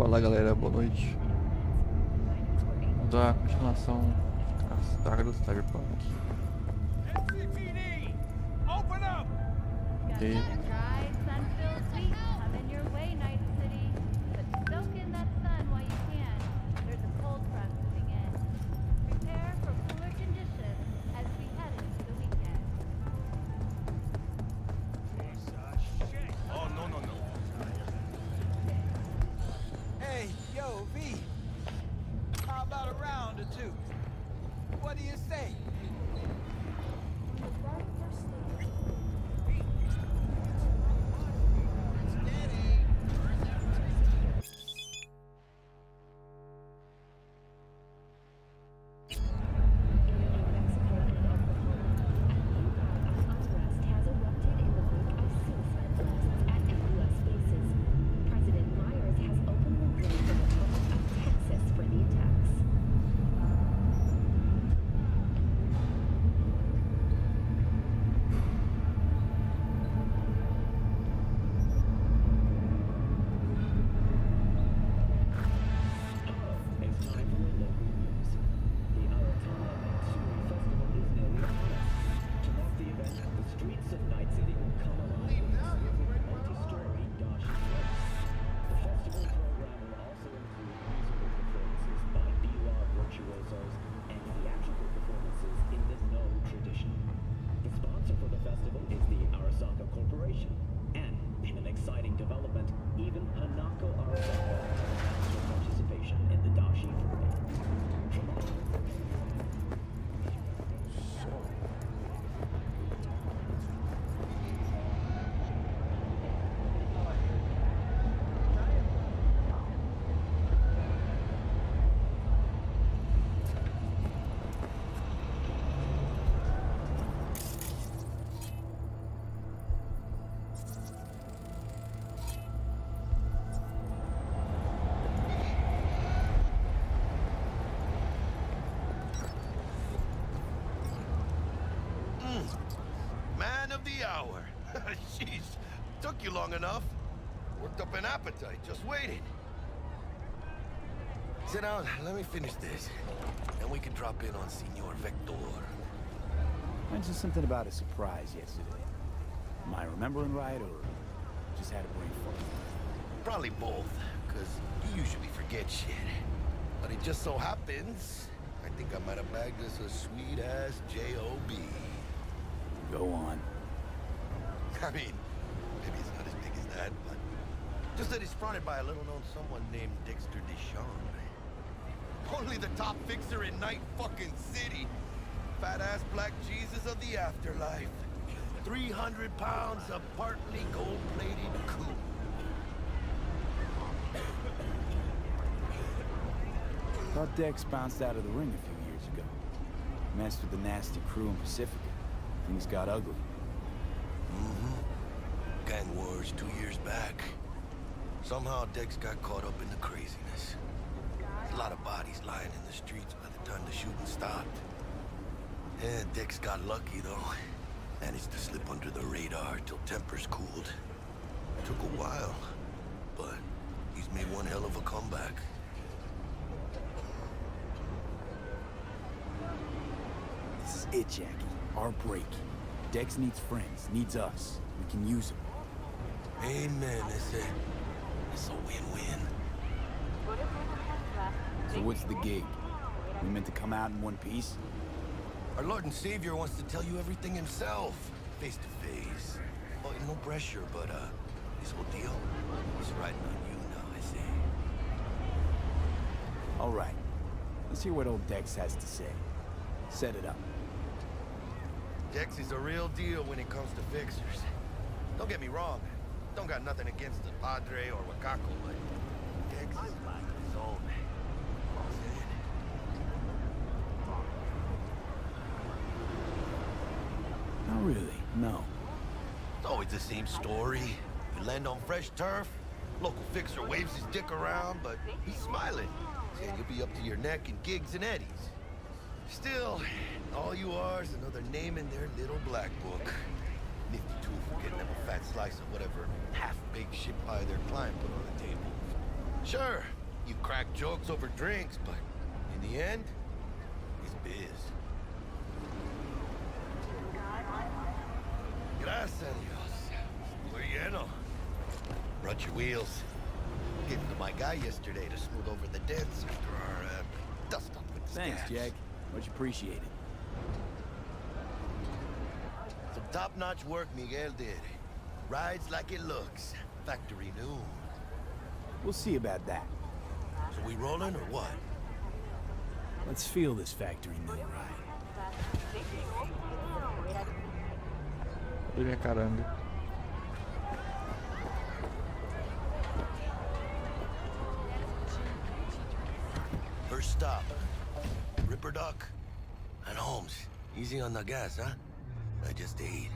Fala galera, boa noite. Vamos dar continuação à saga do Cyberpunk. NCPD! Open up! E Dry, sun-filled week coming your way, Night City. But soak in that sun while you can. There's a cold front moving in. Prepare for cooler conditions as we head into the weekend. Piece of shit! Oh, no. Hey, yo, V. How about a round or two? What do you say? Man of the hour. Jeez, took you long enough. Worked up an appetite, just waiting. Sit down, let me finish this. Then we can drop in on Senor Vector. Mentioned something about a surprise yesterday. Am I remembering right, or just had a brain fart? Probably both, because you usually forget shit. But it just so happens, I think I might have bagged us a sweet-ass J.O.B. Go on. I mean, maybe it's not as big as that, but just that he's fronted by a little-known someone named Dexter Deshawn. Only the top fixer in Night fucking City. Fat-ass black Jesus of the afterlife. 300 pounds of partly gold-plated coup. Thought Dex bounced out of the ring a few years ago. Messed with the nasty crew in Pacifica. Things got ugly. Gang wars 2 years back. Somehow Dex got caught up in the craziness. A lot of bodies lying in the streets by the time the shooting stopped. Yeah, Dex got lucky though. Managed to slip under the radar till tempers cooled. Took a while, but he's made one hell of a comeback. This is it, Jackie. Our break. Dex needs friends, needs us. We can use them. Amen, it's a win-win. So what's the gig? We meant to come out in one piece? Our Lord and Savior wants to tell you everything himself, face to face. Oh, no pressure, but this whole deal is riding on you now, I say. All right. Let's hear what old Dex has to say. Set it up. Dex is a real deal when it comes to fixers. Don't get me wrong, don't got nothing against the Padre or Wakako, but Dex is like his own. Not really, no. It's always the same story. You land on fresh turf, local fixer waves his dick around, but he's smiling, saying you'll be up to your neck in gigs and eddies. Still, all you are is another name in their little black book. Nifty tool for getting them a fat slice of whatever half-baked shit pie their client put on the table. Sure, You crack jokes over drinks, but in the end, it's biz. Gracias a Dios. We're lleno. Brought your wheels. Gave them to my guy yesterday to smooth over the dents after our dust-up with the Thanks, scabs. Jack. Much appreciated. Some top-notch work Miguel did. Rides like it looks. Factory new. We'll see about that. So we rolling or what? Let's feel this factory new ride. Ele é caranga. First stop. Ripper Duck. And Holmes. Easy on the gas, huh? I just ate.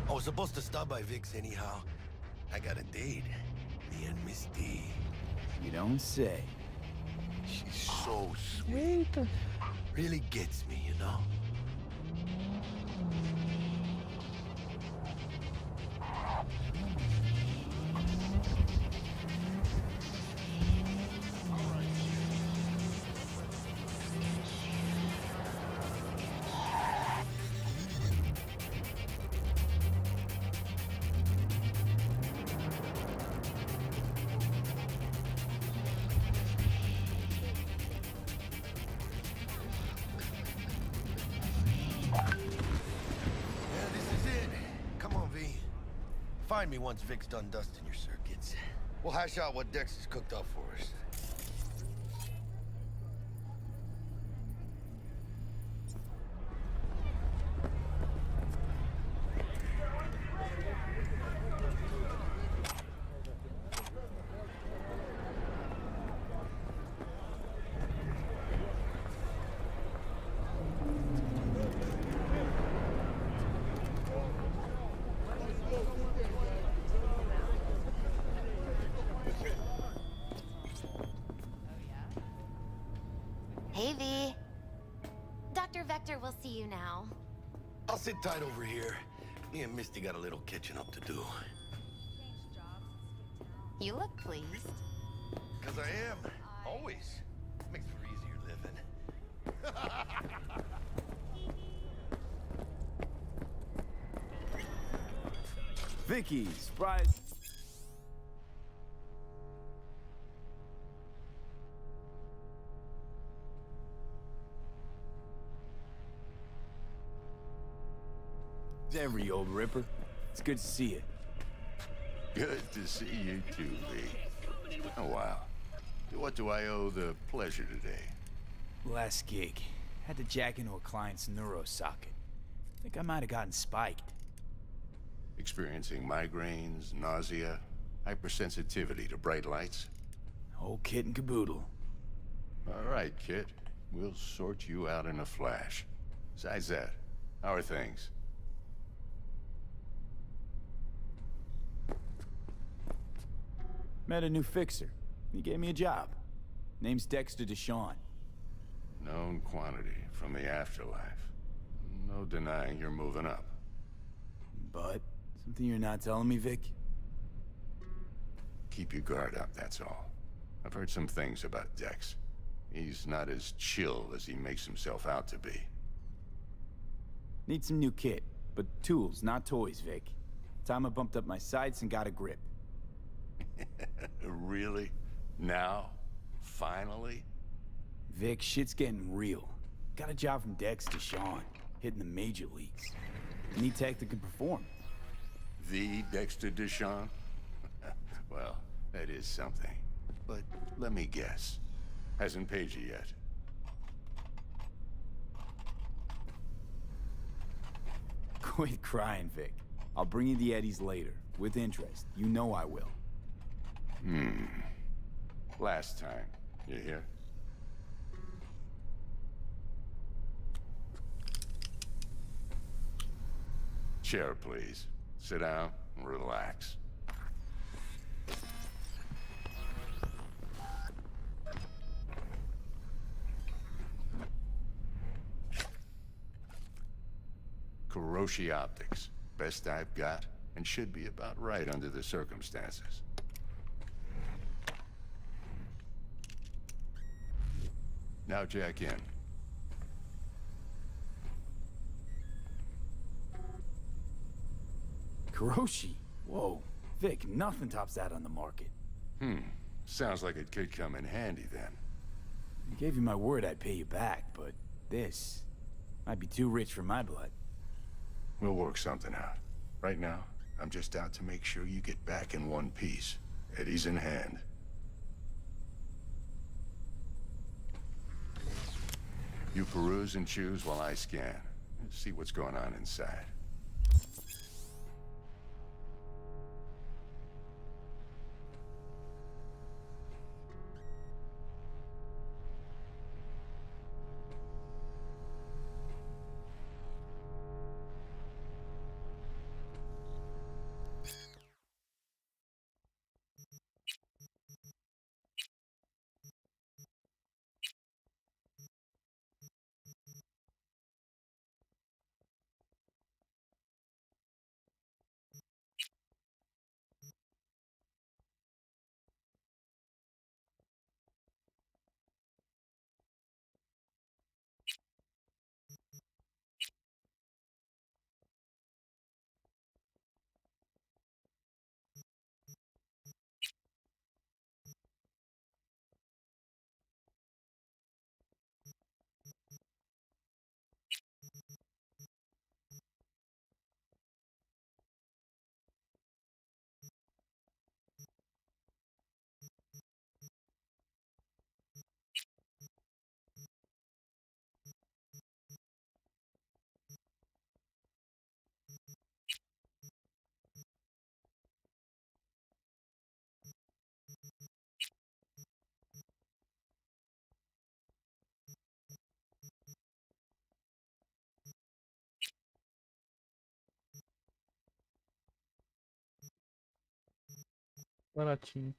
I was supposed to stop by Vic's anyhow. I got a date. Me and Misty. You don't say. She's so sweet. Really gets me, you know? Yeah, this is it. Come on, V. Find me once Vic's done dusting your circuits. We'll hash out what Dex has cooked up for us. Hey, V. Dr. Vector will see you now. I'll sit tight over here. Me and Misty got a little catching up to do. You look pleased. Because I am. Always. Makes for easier living. Vicky, surprise. Every old ripper. It's good to see you. Good to see you too, V. Oh, wow. What do I owe the pleasure today? Last gig. Had to jack into a client's neurosocket. Think I might have gotten spiked. Experiencing migraines, nausea, hypersensitivity to bright lights? Whole kit and caboodle. All right, kid. We'll sort you out in a flash. Besides that, how are things? Met a new fixer. He gave me a job. Name's Dexter Deshawn. Known quantity from the afterlife. No denying you're moving up. But, something you're not telling me, Vic? Keep your guard up, that's all. I've heard some things about Dex. He's not as chill as he makes himself out to be. Need some new kit, but tools, not toys, Vic. Time I bumped up my sights and got a grip. Really? Now? Finally? Vic, shit's getting real. Got a job from Dex Deshawn, hitting the major leagues. Need tech that can perform. The Dexter Deshawn? Well, that is something. But let me guess. Hasn't paid you yet. Quit crying, Vic. I'll bring you the eddies later, with interest. You know I will. Last time. You hear? Chair, please. Sit down and relax. Kuroshi Optics. Best I've got, and should be about right under the circumstances. Now jack in. Kuroshi? Whoa. Vic, nothing tops that on the market. Sounds like it could come in handy then. I gave you my word I'd pay you back, but this might be too rich for my blood. We'll work something out. Right now, I'm just out to make sure you get back in one piece. Eddie's in hand. You peruse and choose while I scan. See what's going on inside. Baratinho.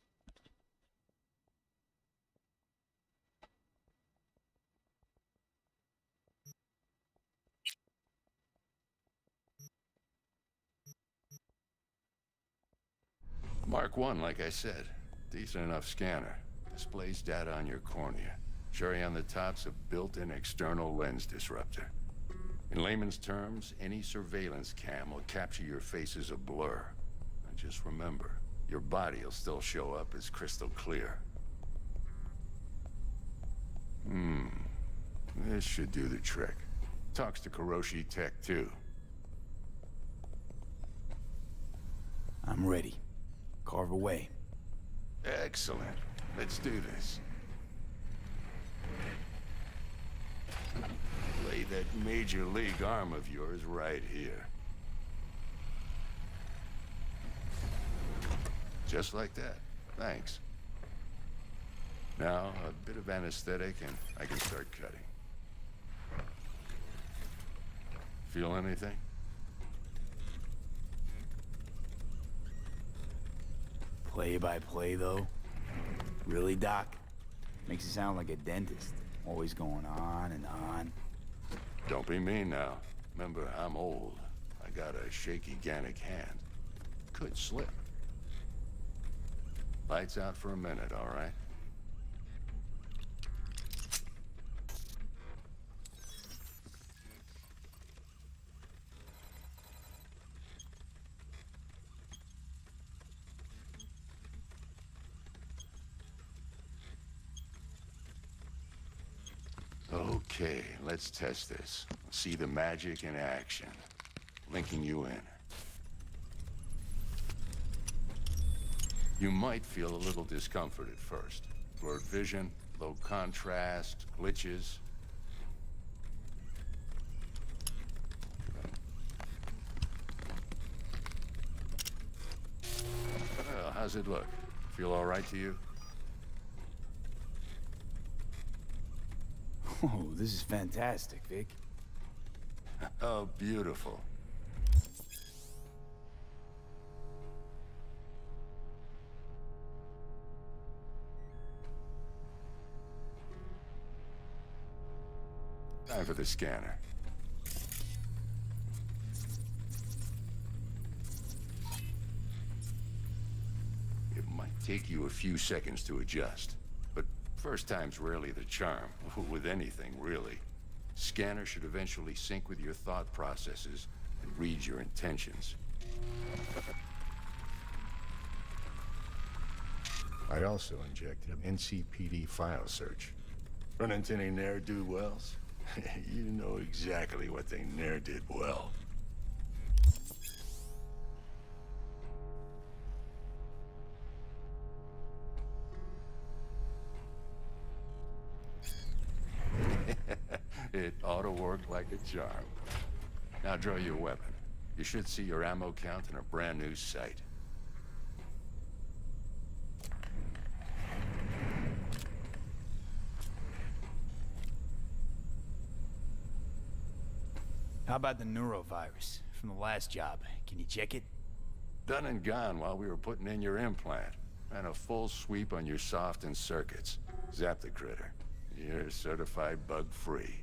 Mark 1, like I said. Decent enough scanner. Displays data on your cornea. Cherry on the top's a built-in external lens disruptor. In layman's terms, any surveillance cam will capture your face as a blur. And just remember, your body will still show up as crystal clear. This should do the trick. Talks to Kuroshi Tech, too. I'm ready. Carve away. Excellent. Let's do this. Lay that major league arm of yours right here. Just like that. Thanks. Now, a bit of anesthetic and I can start cutting. Feel anything? Play by play, though? Really, Doc? Makes it sound like a dentist. Always going on and on. Don't be mean now. Remember, I'm old. I got a shaky Gannic hand. Could slip. Lights out for a minute, all right? Okay, let's test this. See the magic in action. Linking you in. You might feel a little discomfort at first. Blurred vision, low contrast, glitches. Well, how's it look? Feel all right to you? Oh, this is fantastic, Vic. Oh, beautiful. Time for the scanner. It might take you a few seconds to adjust, but First time's rarely the charm, with anything, really. Scanner should eventually sync with your thought processes and read your intentions. I also injected an NCPD file search. Run into any ne'er-do-wells? You know exactly what they ne'er did well. It ought to work like a charm. Now draw your weapon. You should see your ammo count in a brand new sight. How about the neurovirus from the last job? Can you check it? Done and gone while we were putting in your implant. And a full sweep on your soft and circuits. Zap the critter. You're certified bug-free.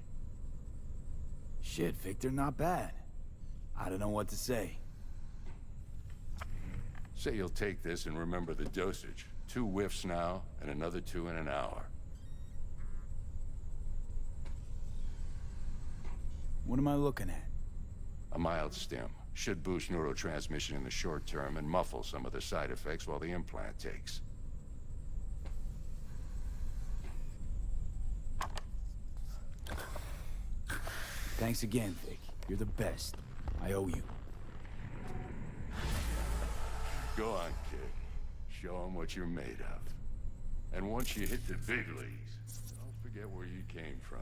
Shit, Victor, not bad. I don't know what to say. Say you'll take this and remember the dosage. 2 whiffs now, and another 2 in an hour. What am I looking at? A mild stim. Should boost neurotransmission in the short term and muffle some of the side effects while the implant takes. Thanks again, Vic. You're the best. I owe you. Go on, kid. Show them what you're made of. And once you hit the big leagues, don't forget where you came from.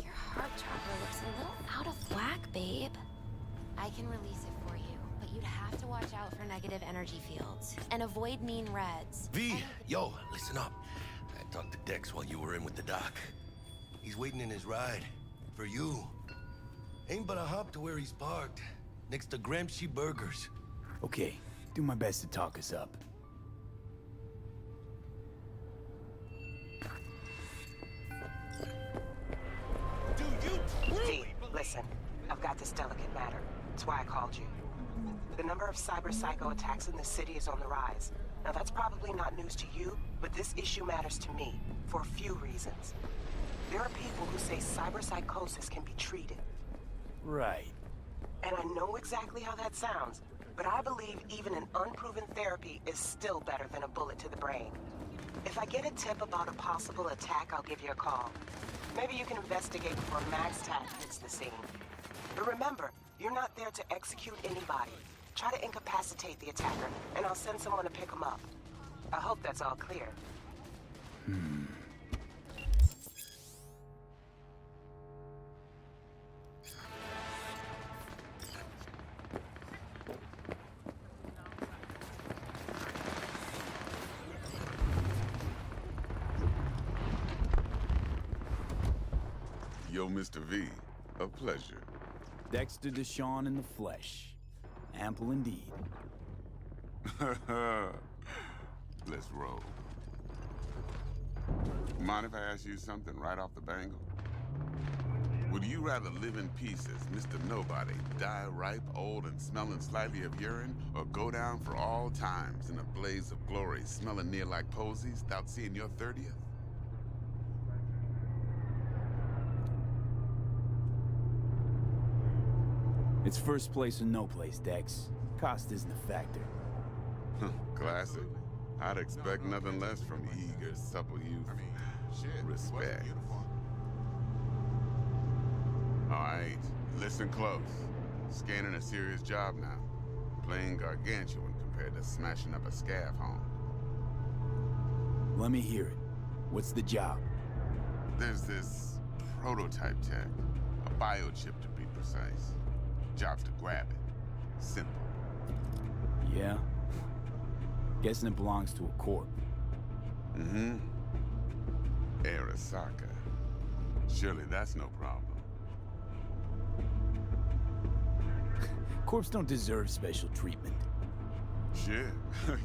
Your heart chakra looks a little out of whack, babe. I can release it for you, but you'd have to watch out for negative energy fields and avoid mean reds. V, yo, listen up. I talked to Dex while you were in with the doc. He's waiting in his ride. For you. Ain't but a hop to where he's parked. Next to Gramsci Burgers. Okay, do my best to talk us up. Do you really Listen, I've got this delicate matter. That's why I called you. The number of cyber psycho attacks in the city is on the rise. Now that's probably not news to you, but this issue matters to me for a few reasons. There are people who say cyber psychosis can be treated. Right. And I know exactly how that sounds, but I believe even an unproven therapy is still better than a bullet to the brain. If I get a tip about a possible attack, I'll give you a call. Maybe you can investigate before Max Tat hits the scene. But remember, you're not there to execute anybody. Try to incapacitate the attacker, and I'll send someone to pick him up. I hope that's all clear. Yo, Mr. V, a pleasure. Dexter Deshawn in the flesh. Ample indeed. Let's roll. Mind if I ask you something right off the bangle? Would you rather live in peace as Mr. Nobody, die ripe, old, and smelling slightly of urine, or go down for all times in a blaze of glory, smelling near like posies, without seeing your 30th? It's first place or no place, Dex. Cost isn't a factor. Classic. I'd expect nothing less from eager, supple youth. Respect. All right, listen close. Scanning a serious job now. Playing gargantuan compared to smashing up a scav home. Let me hear it. What's the job? There's this prototype tech. A biochip to be precise. Job's to grab it. Simple. Yeah? Guessing it belongs to a corp. Mm-hmm. Arasaka. Surely that's no problem. Corps don't deserve special treatment. Shit,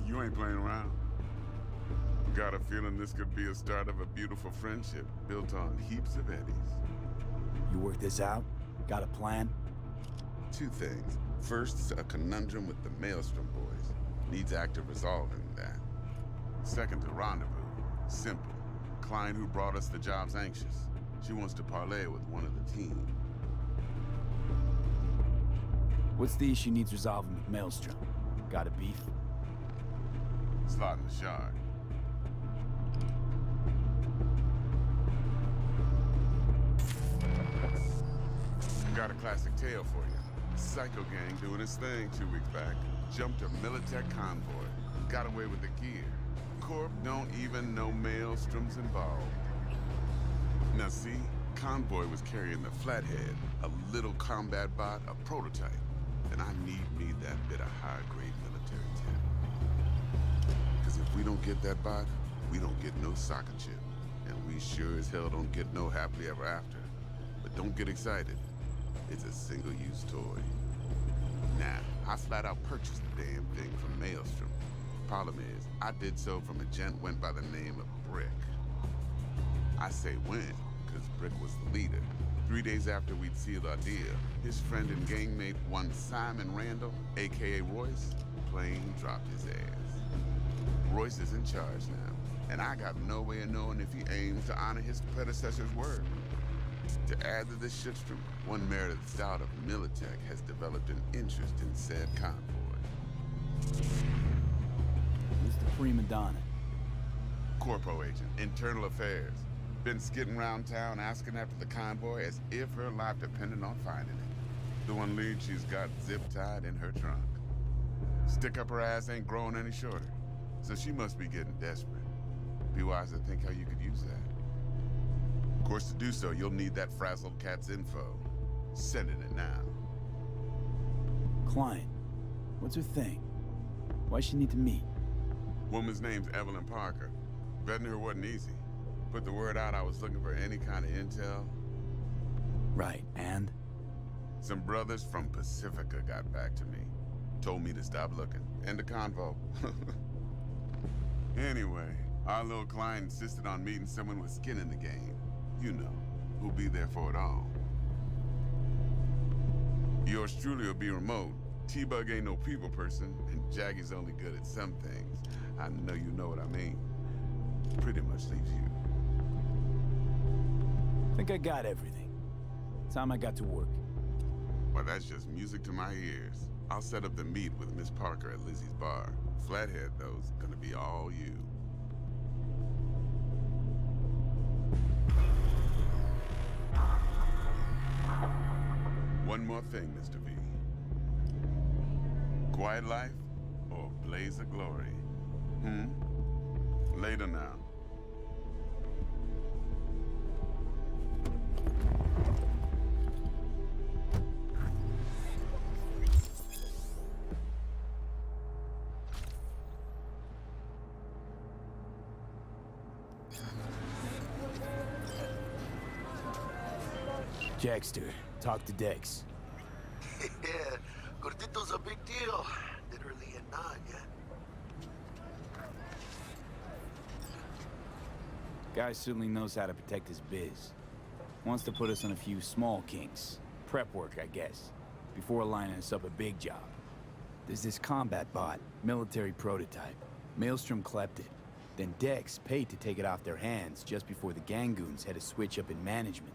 you ain't playing around. Got a feeling this could be a start of a beautiful friendship built on heaps of eddies. You work this out? Got a plan? Two things. First, a conundrum with the Maelstrom boys. Needs active resolving that. Second, a rendezvous. Simple. Client who brought us the job's anxious. She wants to parlay with one of the team. What's the issue needs resolving with Maelstrom? Got a beef? Slot in the shard. Got a classic tale for you. Psycho gang doing his thing 2 weeks back. Jumped a Militech convoy. Got away with the gear. Corp don't even know Maelstrom's involved. Now see, convoy was carrying the Flathead, a little combat bot, a prototype. And I need me that bit of high-grade military tech. Because if we don't get that bot, we don't get no soccer chip. And we sure as hell don't get no happily ever after. But don't get excited. It's a single-use toy. Now, I flat out purchased the damn thing from Maelstrom. Problem is, I did so from a gent went by the name of Brick. I say when, because Brick was the leader. 3 days after we'd sealed our deal, his friend and gangmate, one Simon Randall, aka Royce, plain dropped his ass. Royce is in charge now, and I got no way of knowing if he aims to honor his predecessor's word. To add to this shitstorm, one merited stout of Militech has developed an interest in said convoy. Who's the prima donna? Corpo agent, internal affairs. Been skidding around town asking after the convoy as if her life depended on finding it. The one lead she's got zip-tied in her trunk. Stick up her ass ain't growing any shorter, so she must be getting desperate. Be wise to think how you could use that. Of course, to do so, you'll need that frazzled cat's info. Sending it now. Client. What's her thing? Why she need to meet? Woman's name's Evelyn Parker. Vetting her wasn't easy. Put the word out I was looking for any kind of intel. Right, and? Some brothers from Pacifica got back to me. Told me to stop looking. End of convo. Anyway, our little client insisted on meeting someone with skin in the game. You know, who'll be there for it all. Yours truly will be remote. T-Bug ain't no people person, and Jaggy's only good at some things. I know you know what I mean. Pretty much leaves you. Think I got everything. Time I got to work. Well, that's just music to my ears. I'll set up the meet with Miss Parker at Lizzie's bar. Flathead, though's gonna be all you. One more thing, Mr. V. Quiet life or blaze of glory? Later now. Jackster, talk to Dex. Yeah, Gordito's a big deal. Literally and not yet. Guy certainly knows how to protect his biz. Wants to put us on a few small kinks. Prep work, I guess. Before lining us up a big job. There's this combat bot, military prototype. Maelstrom clept it. Then Dex paid to take it off their hands just before the Gangoons had a switch up in management.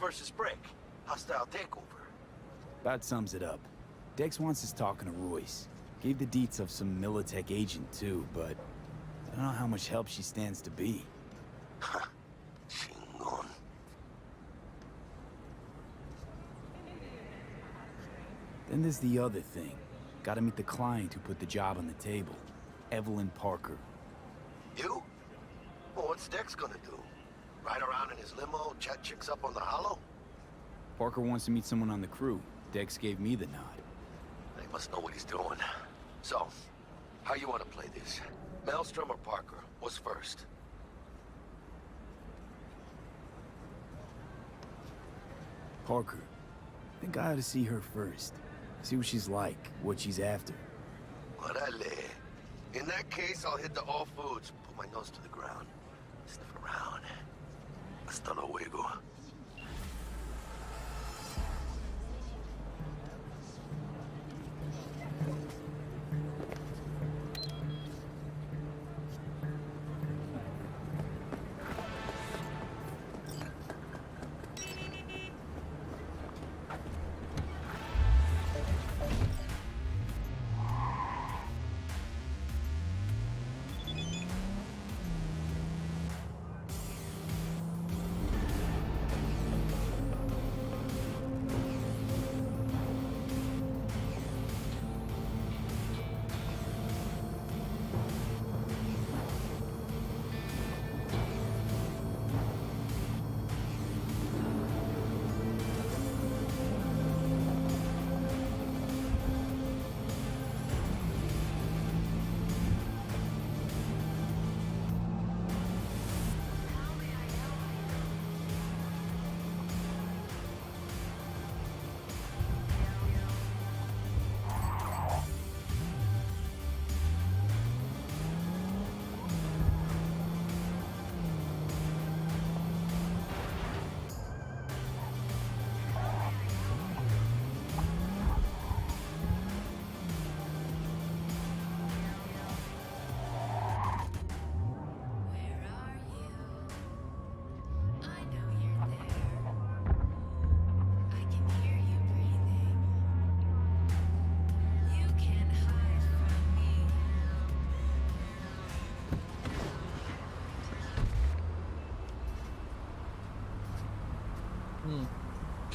versus brick. Hostile takeover. That sums it up. Dex wants us talking to Royce. Gave the deets of some Militech agent too, but I don't know how much help she stands to be. Chingon. Then there's the other thing. Gotta meet the client who put the job on the table. Evelyn Parker. You? Well, what's Dex gonna do? Ride around in his limo, chat chicks up on the hollow? Parker wants to meet someone on the crew. Dex gave me the nod. He must know what he's doing. So, how you want to play this? Maelstrom or Parker? What's first? Parker. I think I ought to see her first. See what she's like, what she's after. Orale. In that case, I'll hit the all foods, put my nose to the ground, sniff around. Hasta luego.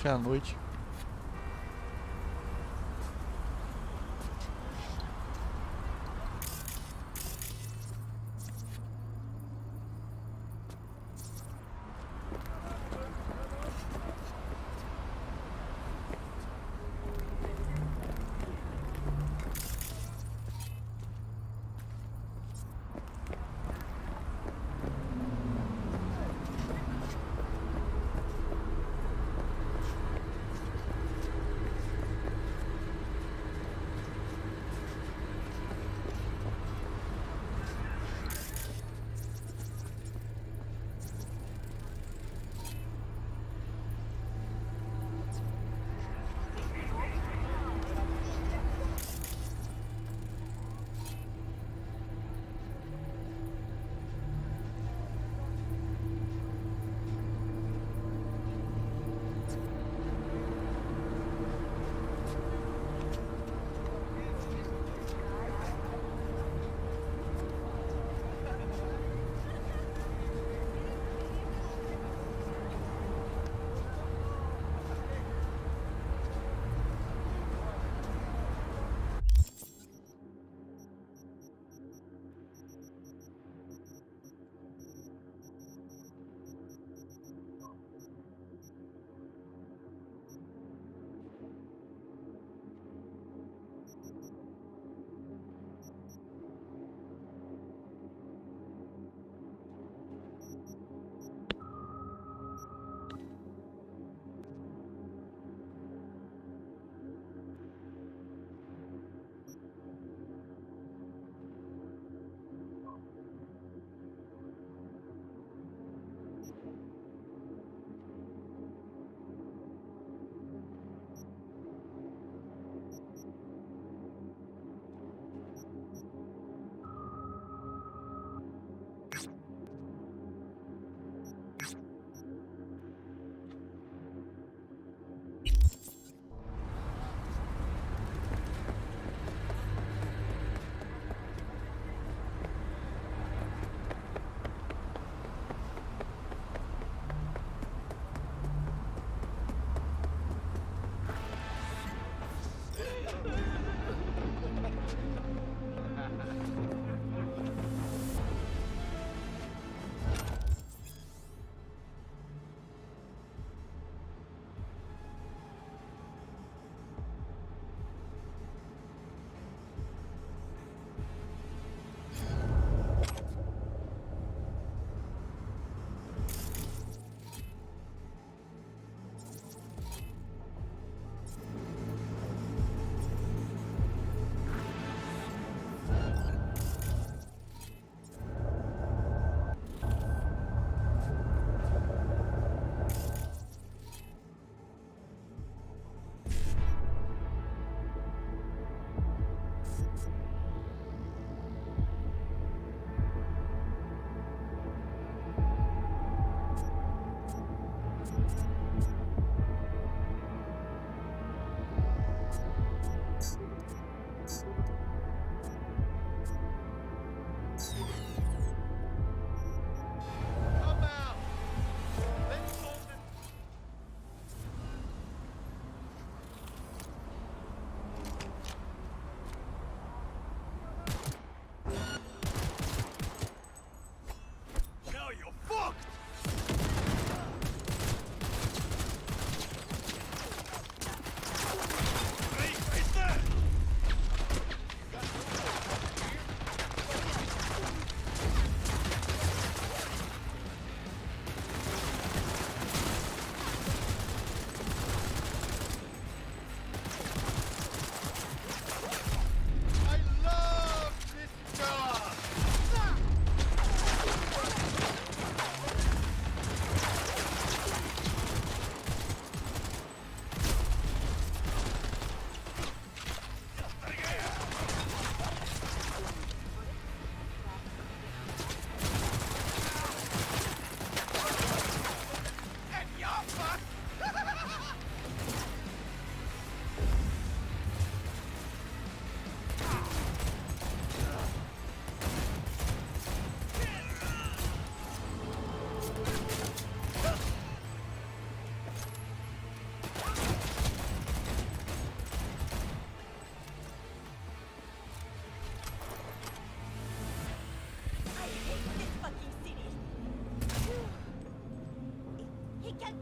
Já à noite.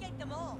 Locate them all.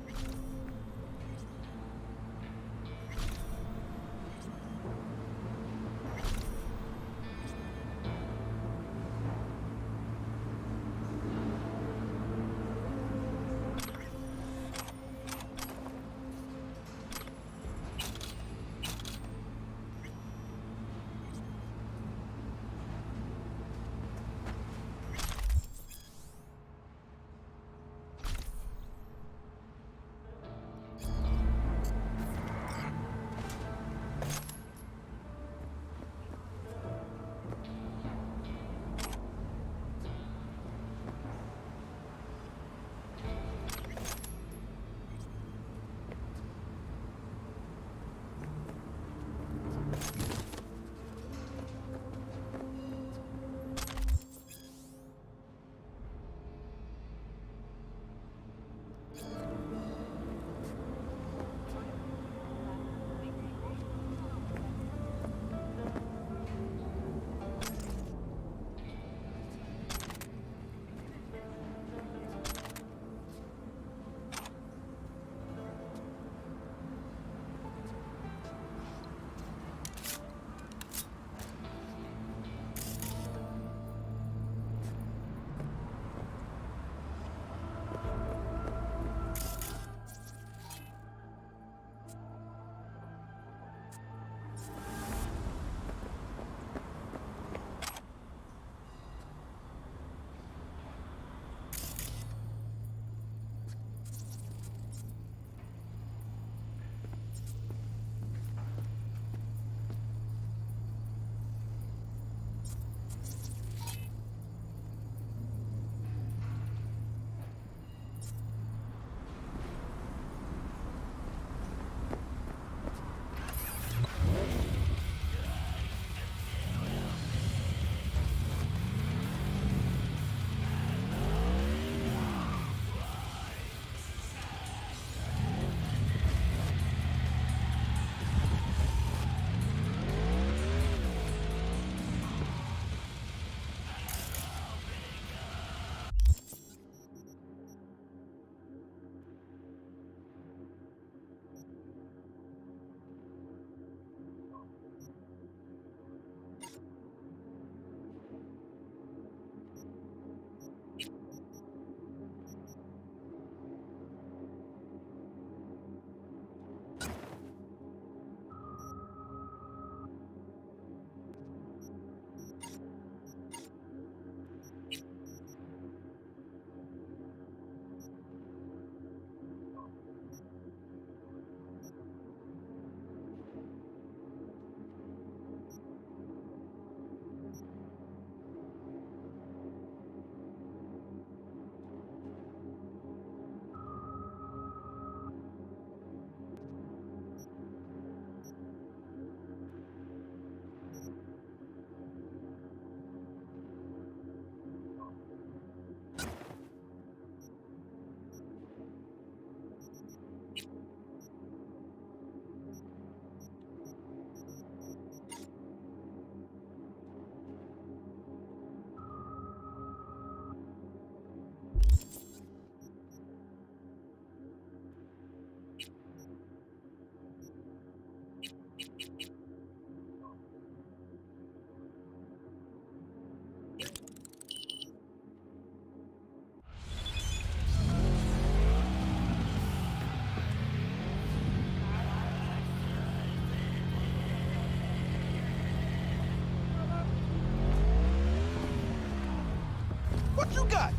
What you got?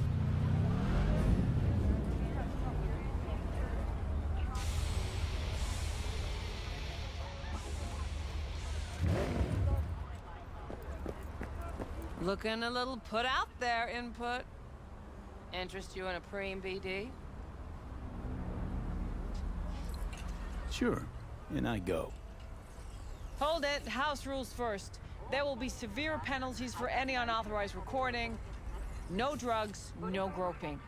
Looking a little put out there, input. Interest you in a preem BD? Sure, and I go. Hold it. House rules first. There will be severe penalties for any unauthorized recording. No drugs, no groping.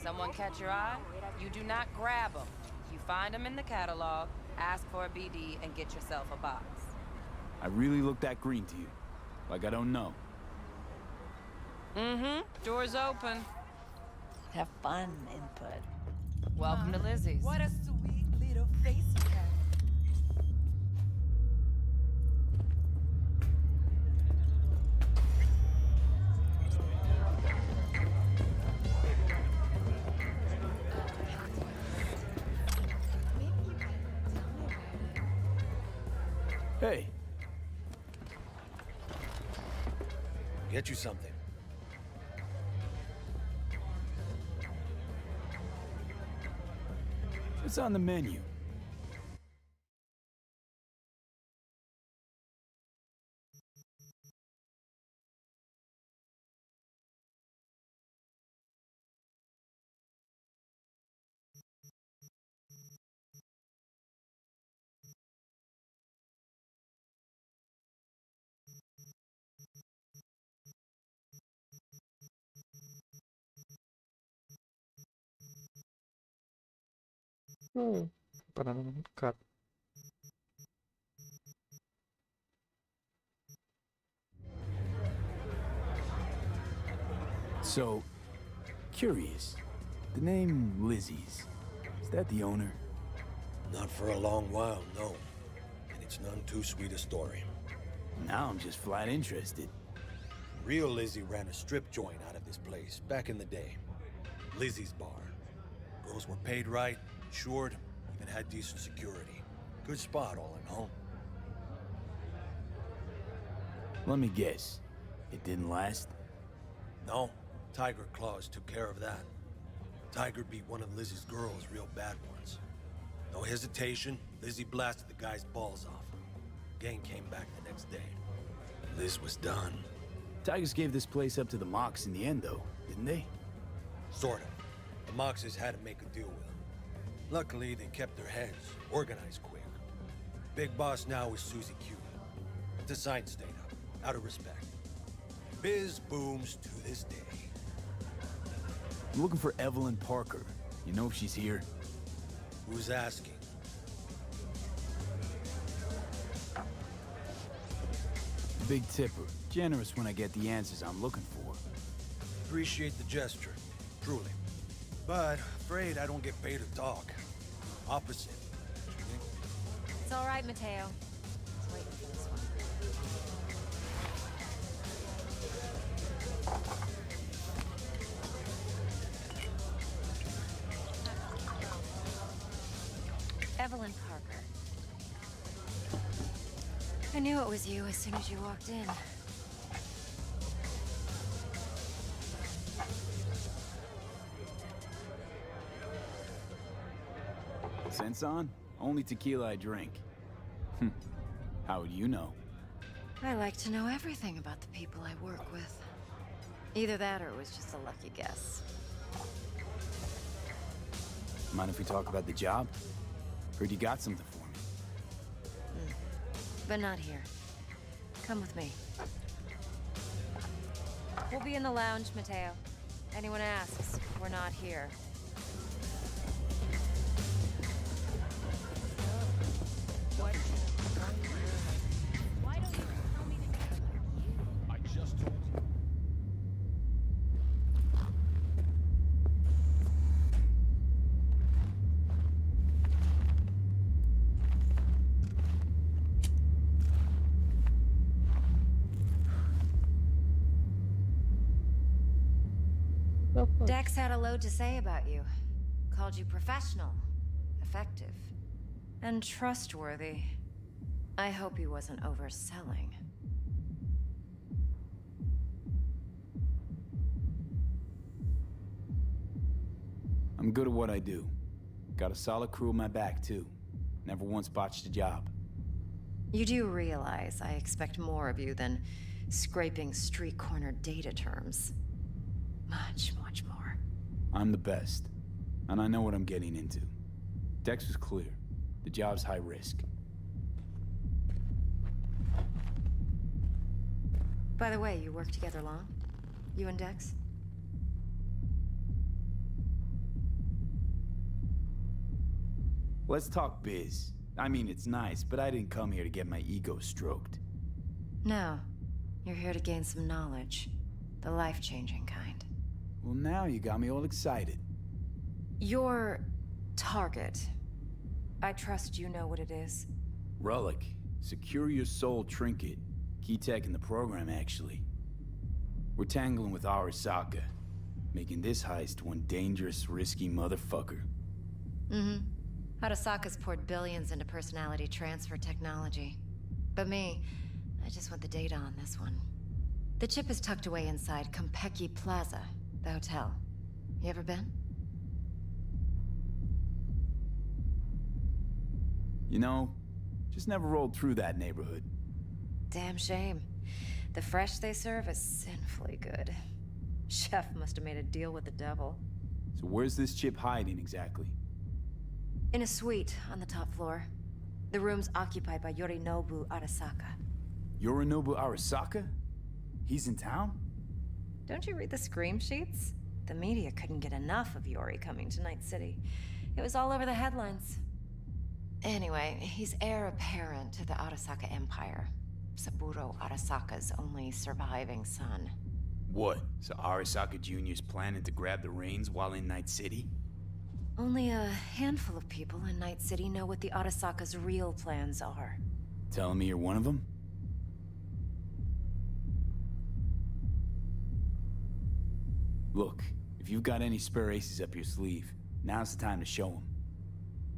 Someone catch your eye? You do not grab them. You find them in the catalog, ask for a BD, and get yourself a box. I really look that green to you. Like I don't know. Mm-hmm. Door's open. Have fun, input. Welcome to Lizzie's. What a sweet little face you have. Hey, Get you something. what's on the menu? Parada muito cara. So, curious. The name Lizzie's. Is that the owner? Not for a long while, no. And it's none too sweet a story. Now I'm just flat interested. Real Lizzie ran a strip joint out of this place back in the day. Lizzie's Bar. Girls were paid right, insured, even had decent security. Good spot, all in all. Let me guess. It didn't last? No, Tiger Claws took care of that. Tiger beat one of Lizzie's girls real bad once. No hesitation, Lizzie blasted the guy's balls off. Gang came back the next day. Liz was done. Tigers gave this place up to the Mox in the end, though, didn't they? Sort of. The Moxes had to make a deal with them. Luckily, they kept their heads, organized quick. Big boss now is Susie Q. But the sign stayed up, out of respect. Biz booms to this day. I'm looking for Evelyn Parker. You know if she's here? Who's asking? Big tipper. Generous when I get the answers I'm looking for. Appreciate the gesture, truly. But afraid I don't get paid to talk. Opposite. It's all right, Mateo. Just waiting for this one. Evelyn Parker. I knew it was you as soon as you walked in. Sense on? Only tequila I drink. How would you know? I like to know everything about the people I work with. Either that or it was just a lucky guess. Mind if we talk about the job? Heard you got something for me. But not here. Come with me. We'll be in the lounge, Mateo. Anyone asks, we're not here. Why don't you tell me to I just told you. Dex had a load to say about you. Called you professional, effective, and trustworthy. I hope he wasn't overselling. I'm good at what I do. Got a solid crew on my back, too. Never once botched a job. You do realize I expect more of you than scraping street corner data terms. Much, much more. I'm the best. And I know what I'm getting into. Dex was clear. The job's high risk. By the way, you work together long? You and Dex? Let's talk biz. I mean, it's nice, but I didn't come here to get my ego stroked. No. You're here to gain some knowledge. The life-changing kind. Well, now you got me all excited. You're Target. I trust you know what it is. Relic. Secure your soul trinket. Key tech in the program, actually. We're tangling with Arasaka, making this heist one dangerous, risky motherfucker. Mm-hmm. Arasaka's poured billions into personality transfer technology. But me, I just want the data on this one. The chip is tucked away inside Konpeki Plaza, the hotel. You ever been? You know, just never rolled through that neighborhood. Damn shame. The fresh they serve is sinfully good. Chef must have made a deal with the devil. So where's this chip hiding exactly? In a suite on the top floor. The room's occupied by Yorinobu Arasaka. Yorinobu Arasaka? He's in town? Don't you read the scream sheets? The media couldn't get enough of Yori coming to Night City. It was all over the headlines. Anyway, he's heir apparent to the Arasaka Empire. Saburo Arasaka's only surviving son. What? So Arasaka Jr.'s planning to grab the reins while in Night City? Only a handful of people in Night City know what the Arasaka's real plans are. Telling me you're one of them? Look, if you've got any spare aces up your sleeve, now's the time to show them.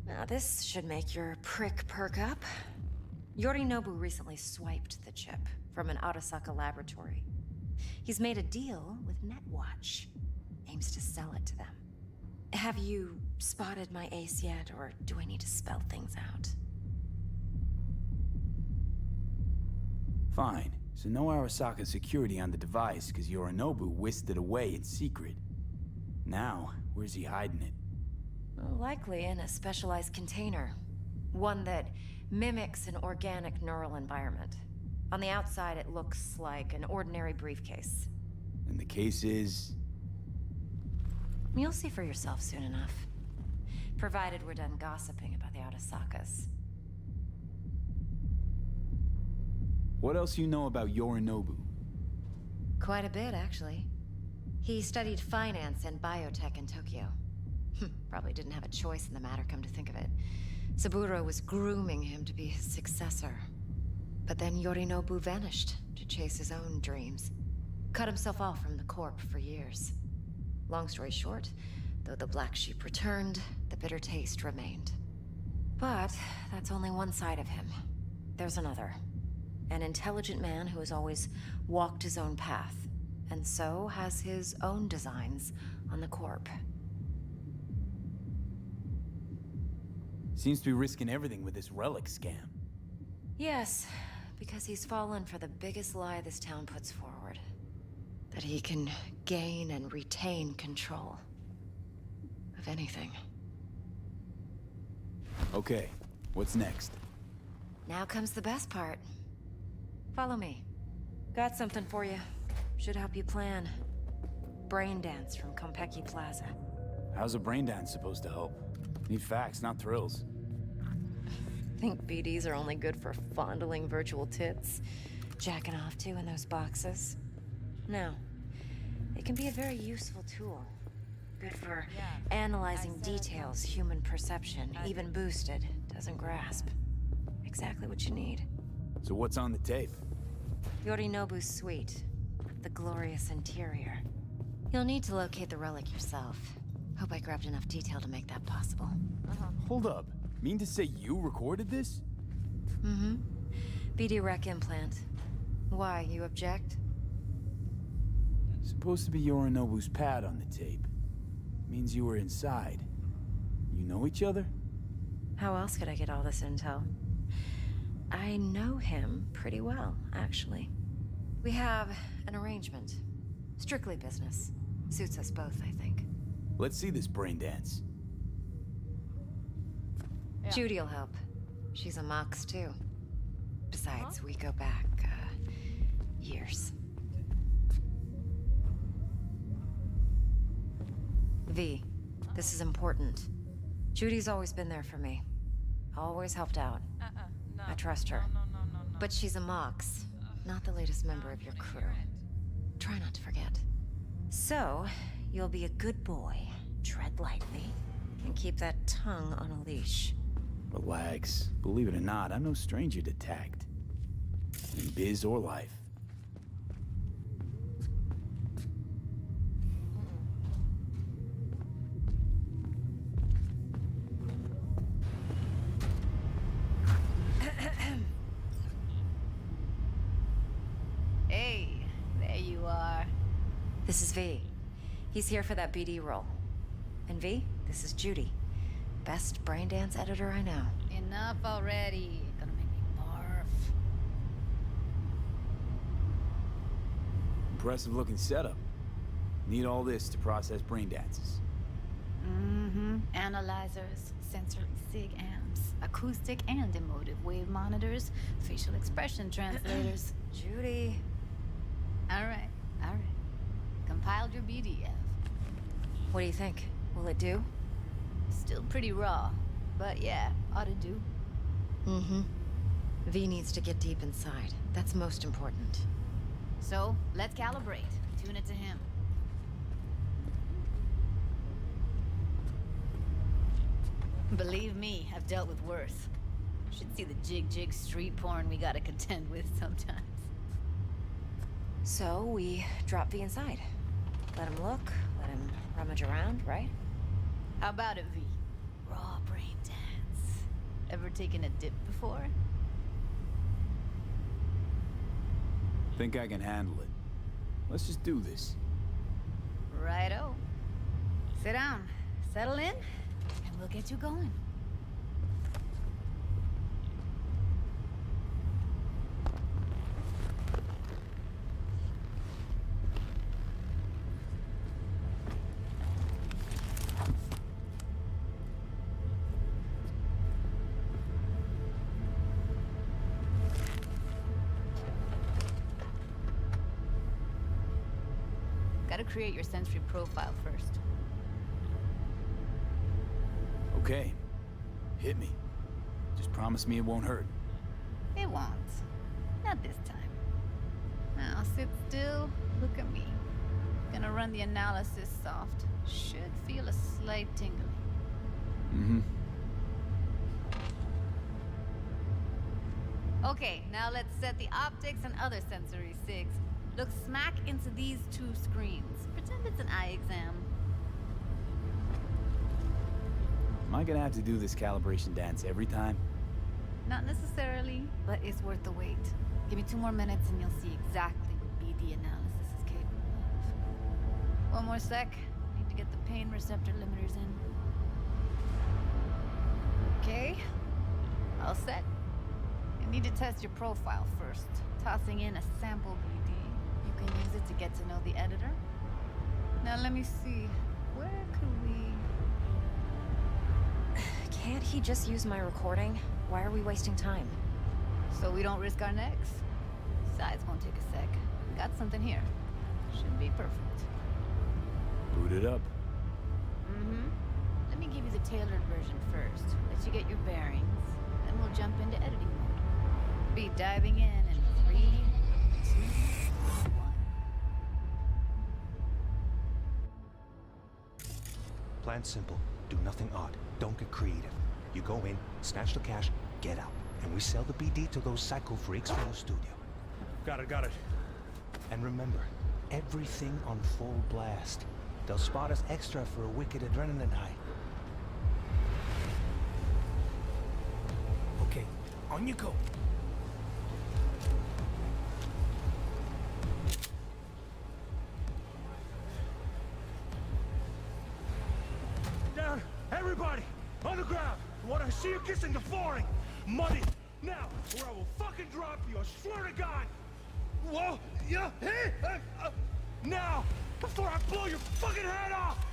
Now this should make your prick perk up. Yorinobu recently swiped the chip from an Arasaka laboratory. He's made a deal with Netwatch. Aims to sell it to them. Have you spotted my ace yet, or do I need to spell things out? Fine. So no Arasaka security on the device, because Yorinobu whisked it away in secret. Now, where's he hiding it? Well, likely in a specialized container. One that mimics an organic neural environment. On the outside, it looks like an ordinary briefcase. And the case is... You'll see for yourself soon enough. Provided we're done gossiping about the Arasakas. What else you know about Yorinobu? Quite a bit, actually. He studied finance and biotech in Tokyo. Probably didn't have a choice in the matter, come to think of it. Saburo was grooming him to be his successor. But then Yorinobu vanished to chase his own dreams. Cut himself off from the Corp for years. Long story short, though the black sheep returned, the bitter taste remained. But that's only one side of him. There's another. An intelligent man who has always walked his own path, and so has his own designs on the Corp. Seems to be risking everything with this relic scam. Yes, because he's fallen for the biggest lie this town puts forward. That he can gain and retain control of anything. Okay, what's next? Now comes the best part. Follow me. Got something for you. Should help you plan. Brain dance from Konpeki Plaza. How's a brain dance supposed to help? Need facts, not thrills. Think BDs are only good for fondling virtual tits? Jacking off to in those boxes? No. It can be a very useful tool. Good for analyzing details human perception, even boosted, doesn't grasp. Exactly what you need. So what's on the tape? Yorinobu's suite. The glorious interior. You'll need to locate the relic yourself. Hope I grabbed enough detail to make that possible. Hold up. Mean to say you recorded this? Mm-hmm. BD rec implant. Why, you object? Supposed to be Yorinobu's pad on the tape. Means you were inside. You know each other? How else could I get all this intel? I know him pretty well, actually. We have an arrangement. Strictly business. Suits us both, I think. Let's see this brain dance. Judy'll help. She's a Mox, too. Besides, we go back, years. V, this is important. Judy's always been there for me. Always helped out. No. I trust her. No. But she's a Mox, not the latest member of your crew. Try not to forget. So, you'll be a good boy, tread lightly, And keep that tongue on a leash. Relax. Believe it or not, I'm no stranger to tact. In biz or life. Hey, there you are. This is V. He's here for that BD role. And V, this is Judy. Best braindance editor I know. Enough already. Gonna make me barf. Impressive looking setup. Need all this to process brain dances. Mm-hmm. Analyzers, sensory sig amps, acoustic and emotive wave monitors, facial expression translators. Judy. All right. Compiled your BDF. What do you think? Will it do? Still pretty raw, but yeah, ought to do. Mm-hmm. V needs to get deep inside. That's most important. So, let's calibrate. Tune it to him. Believe me, I've dealt with worse. Should see the jig street porn we gotta contend with sometimes. So we drop V inside. Let him look, let him rummage around, right? How about it, V? Raw brain dance. Ever taken a dip before? Think I can handle it. Let's just do this. Righto. Sit down, settle in, and we'll get you going. Gotta create your sensory profile first. Okay. Hit me. Just promise me it won't hurt. It won't. Not this time. Now sit still, look at me. Gonna run the analysis soft. Should feel a slight tingling. Mm-hmm. Okay, now let's set the optics and other sensory sigs. Look smack into these two screens. Pretend it's an eye exam. Am I gonna have to do this calibration dance every time? Not necessarily, but it's worth the wait. Give me 2 more minutes and you'll see exactly what BD analysis is capable of. 1 more sec. Need to get the pain receptor limiters in. Okay. All set. You need to test your profile first. Tossing in a sample BD. You can use it to get to know the editor. Now let me see. Where could we... Can't he just use my recording? Why are we wasting time? So we don't risk our necks? Besides, won't take a sec. We got something here. Should be perfect. Boot it up. Mm-hmm. Let me give you the tailored version first. Let you get your bearings. Then we'll jump into editing mode. Be diving in 3, 2, 1. Plan simple. Do nothing odd. Don't get creative. You go in, snatch the cash, get out. And we sell the BD to those psycho freaks from the studio. Got it. And remember, everything on full blast. They'll spot us extra for a wicked adrenaline high. Okay, on you go. Down! Everybody! On the ground! I want to see you kissing the flooring! Money! Now! Or I will fucking drop you! I swear to God! Whoa! Yeah! Hey! Now! Before I blow your fucking head off!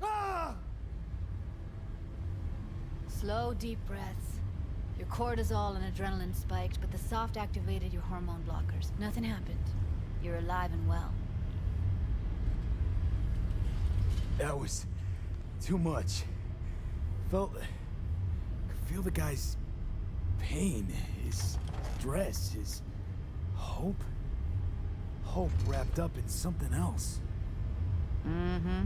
Ah! Slow, deep breaths. Your cortisol and adrenaline spiked, but the soft activated your hormone blockers. Nothing happened. You're alive and well. That was too much. Could feel the guy's pain, his stress, his Hope? Hope wrapped up in something else. Mm-hmm.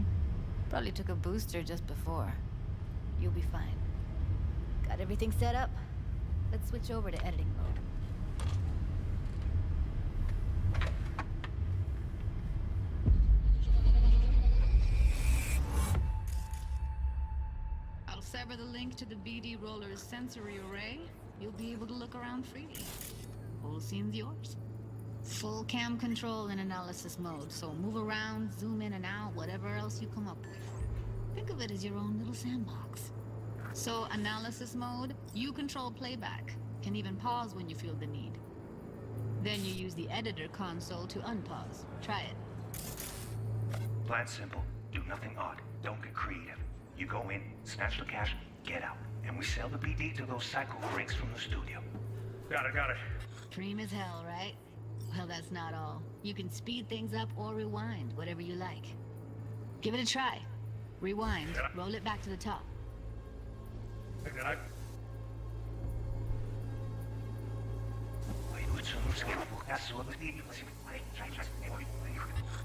Probably took a booster just before. You'll be fine. Got everything set up? Let's switch over to editing mode. I'll sever the link to the BD Roller's sensory array. You'll be able to look around freely. Whole scene's yours. Full cam control in analysis mode, so move around, zoom in and out, whatever else you come up with. Think of it as your own little sandbox. So, analysis mode, you control playback. Can even pause when you feel the need. Then you use the editor console to unpause. Try it. Plan simple. Do nothing odd. Don't get creative. You go in, snatch the cash, get out. And we sell the BD to those psycho freaks from the studio. Got it. Preem as hell, right? Well, that's not all. You can speed things up or rewind, whatever you like. Give it a try. Rewind, roll it back to the top.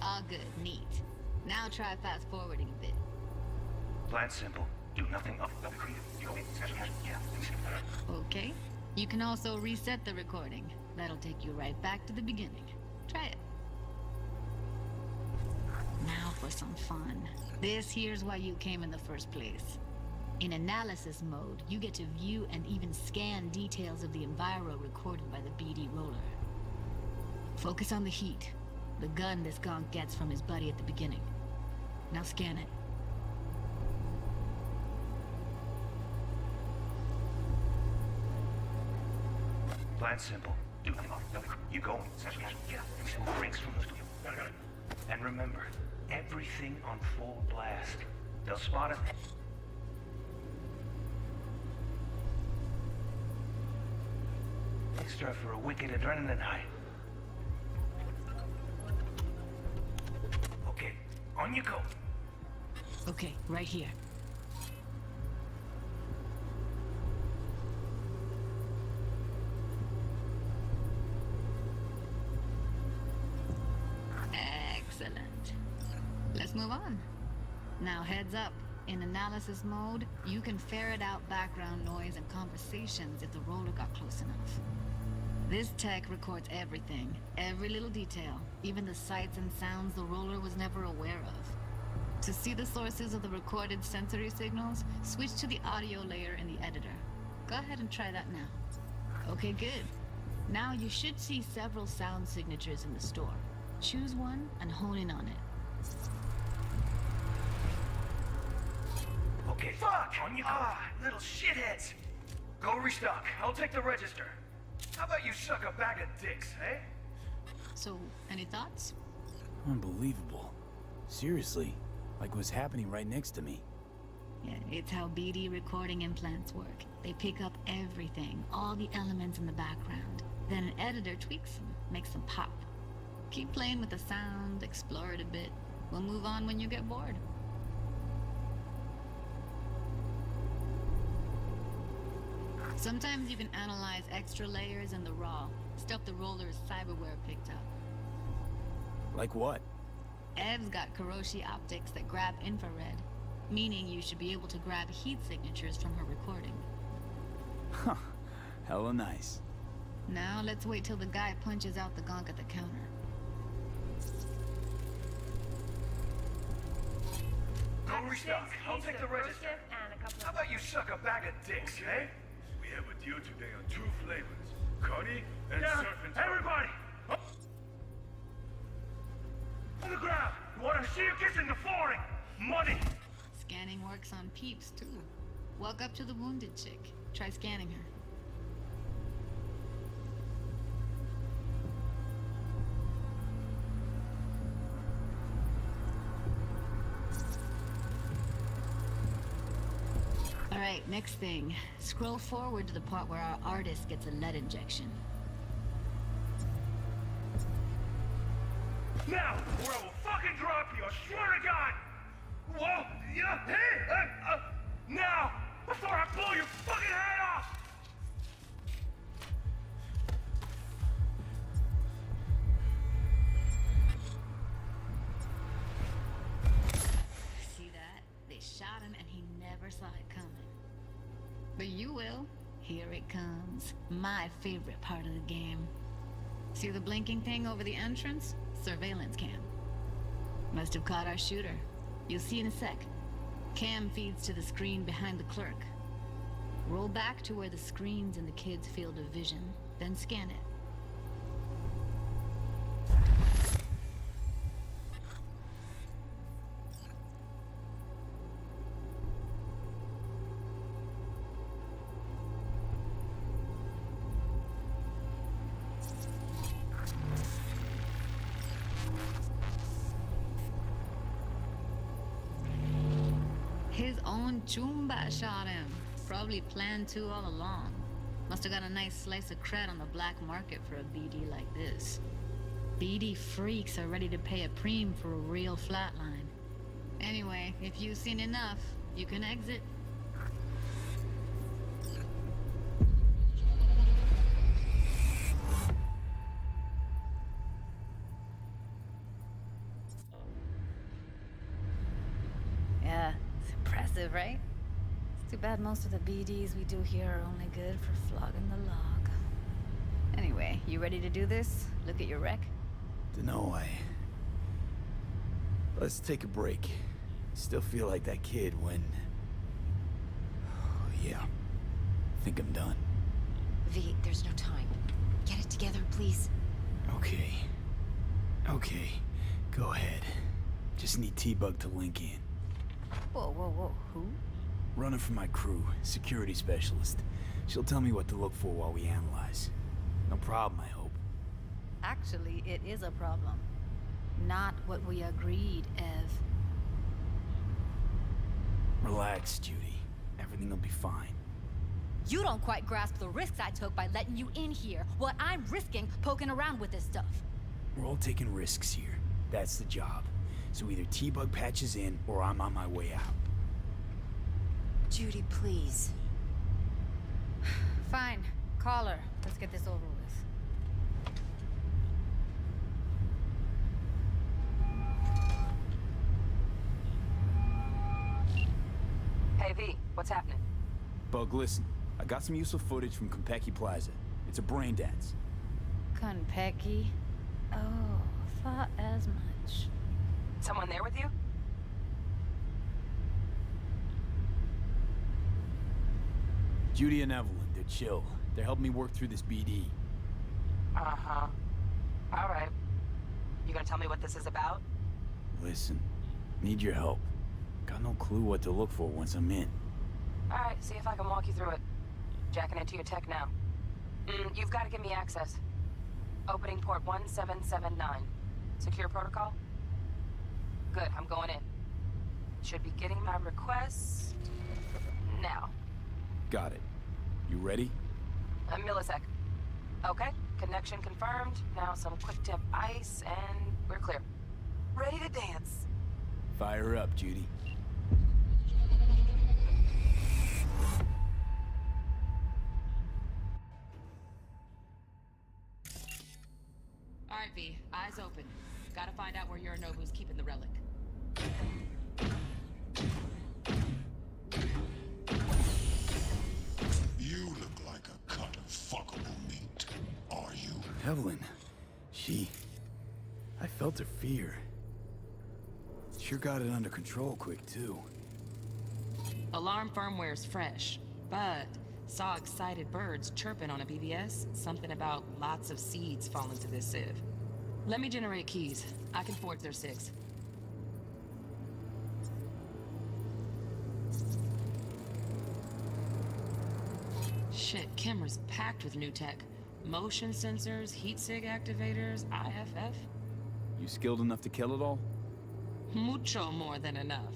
All good, neat. Now try fast forwarding a bit. Plan simple. Do nothing odd. Don't get creative. You go in, snatch the cash, get out. Okay. You can also reset the recording. That'll take you right back to the beginning. Try it. Now for some fun. This here's why you came in the first place. In analysis mode, you get to view and even scan details of the enviro recorded by the BD roller. Focus on the heat, the gun this gonk gets from his buddy at the beginning. Now scan it. Plan simple. Do nothing odd. You go in, snatch the cash, get out. And we sell the freaks from the studio. Got it. And remember, everything on full blast. They'll spot us. Extra for a wicked adrenaline high. Okay, on you go. Okay, right here. Excellent. Let's move on. Now heads up. In analysis mode, you can ferret out background noise and conversations if the roller got close enough. This tech records everything, every little detail, even the sights and sounds the roller was never aware of. To see the sources of the recorded sensory signals, switch to the audio layer in the editor. Go ahead and try that now. Okay, good. Now you should see several sound signatures in the store. Choose one and hone in on it. Okay, fuck! On you go! Little shitheads! Go restock. I'll take the register. How about you suck a bag of dicks, eh? So, any thoughts? Unbelievable. Seriously, like what's happening right next to me. Yeah, it's how BD recording implants work. They pick up everything, all the elements in the background. Then an editor tweaks them, makes them pop. Keep playing with the sound, explore it a bit. We'll move on when you get bored. Sometimes you can analyze extra layers in the raw, stuff the roller's cyberware picked up. Like what? Ev's got Kiroshi optics that grab infrared, meaning you should be able to grab heat signatures from her recording. Huh. Hella nice. Now let's wait till the guy punches out the gonk at the counter. Go restock. I'll take the register. How about you suck a bag of dicks, eh? We have a deal today on 2 flavors. Cuddy and surf and turf. Everybody! On the ground! You wanna see you kissing the flooring? Money! Scanning works on peeps, too. Walk up to the wounded chick. Try scanning her. Alright, next thing. Scroll forward to the part where our artist gets a lead injection. Now, or I will fucking drop you, I swear to God! Whoa! Yeah! Hey! Now! Before I blow your fucking head off! saw it coming. But you will. Here it comes. My favorite part of the game. See the blinking thing over the entrance? Surveillance cam. Must have caught our shooter. You'll see in a sec. Cam feeds to the screen behind the clerk. Roll back to where the screen's in the kid's field of vision, then scan it. His own Chumba shot him. Probably planned to all along. Must have got a nice slice of cred on the black market for a BD like this. BD freaks are ready to pay a preem for a real flatline. Anyway, if you've seen enough, you can exit. Yeah, it's impressive, right? It's too bad most of the BDs we do here are only good for flogging the log. Anyway, you ready to do this? Look at your wreck? Dunno, Let's take a break. Still feel like that kid when... Oh, yeah. Think I'm done. V, there's no time. Get it together, please. Okay. Okay. Go ahead. Just need T-Bug to link in. Whoa, whoa, whoa, who? Running for my crew, security specialist. She'll tell me what to look for while we analyze. No problem, I hope. Actually, it is a problem. Not what we agreed, Ev. Relax, Judy. Everything will be fine. You don't quite grasp the risks I took by letting you in here. What I'm risking poking around with this stuff. We're all taking risks here. That's the job. So either T-Bug patches in, or I'm on my way out. Judy, please. Fine. Call her. Let's get this over with. Hey, V, what's happening? Bug, listen. I got some useful footage from Konpeki Plaza. It's a brain dance. Konpeki? Oh, thought as much. Someone there with you? Judy and Evelyn, they're chill. They're helping me work through this BD. Uh-huh. All right. You gonna tell me what this is about? Listen, need your help. Got no clue what to look for once I'm in. All right, see if I can walk you through it. Jacking into your tech now. You've got to give me access. Opening port 1779. Secure protocol? Good, I'm going in. Should be getting my request now. Got it. You ready? A millisec. Okay, connection confirmed. Now some quick tip ice, and we're clear. Ready to dance. Fire up, Judy. All right, V, eyes open. Gotta find out where Yorinobu's keeping the relic. You look like a cut of fuckable meat. Are you? Evelyn, I felt her fear. Sure got it under control quick, too. Alarm firmware's fresh, but saw excited birds chirping on a BBS. Something about lots of seeds falling to this sieve. Let me generate keys. I can forge their 6. Shit, camera's packed with new tech. Motion sensors, heat sig activators, IFF. You skilled enough to kill it all? Mucho more than enough.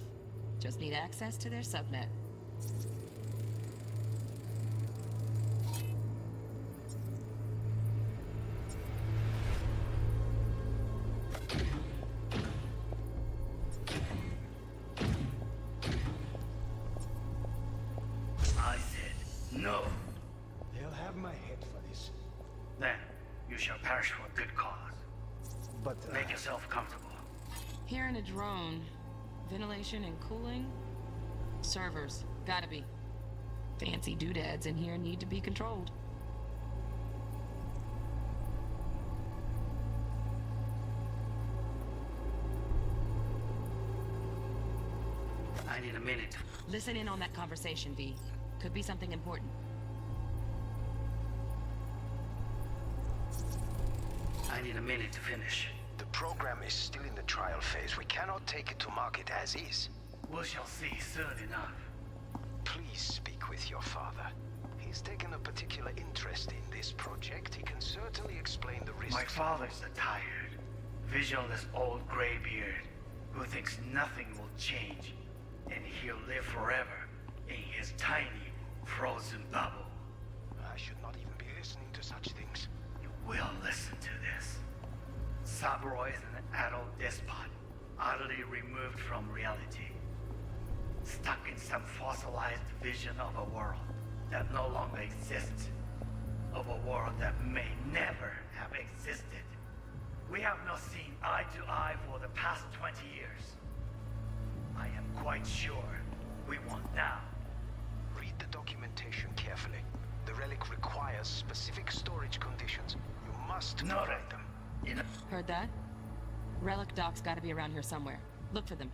Just need access to their subnet. I said no. They'll have my head for this. Then you shall perish for a good cause. But Make yourself comfortable. Here in a drone, ventilation and cooling, servers, Gotta be. Fancy doodads in here need to be controlled. I need a minute. Listen in on that conversation, V. Could be something important. I need a minute to finish. The program is still in the trial phase. We cannot take it to market as is. We shall see soon enough. Please speak with your father. He's taken a particular interest in this project. He can certainly explain the risks. My father's a tired, visionless old graybeard who thinks nothing will change, and he'll live forever in his tiny, frozen bubble. I should not even be listening to such things. You will listen to this. Saburo is an adult despot, utterly removed from reality. Stuck in some fossilized vision of a world that no longer exists. Of a world that may never have existed. We have not seen eye to eye for the past 20 years. I am quite sure we won't now. Read the documentation carefully. The relic requires specific storage conditions. You must provide them. Heard that? Relic docs gotta be around here somewhere. Look for them.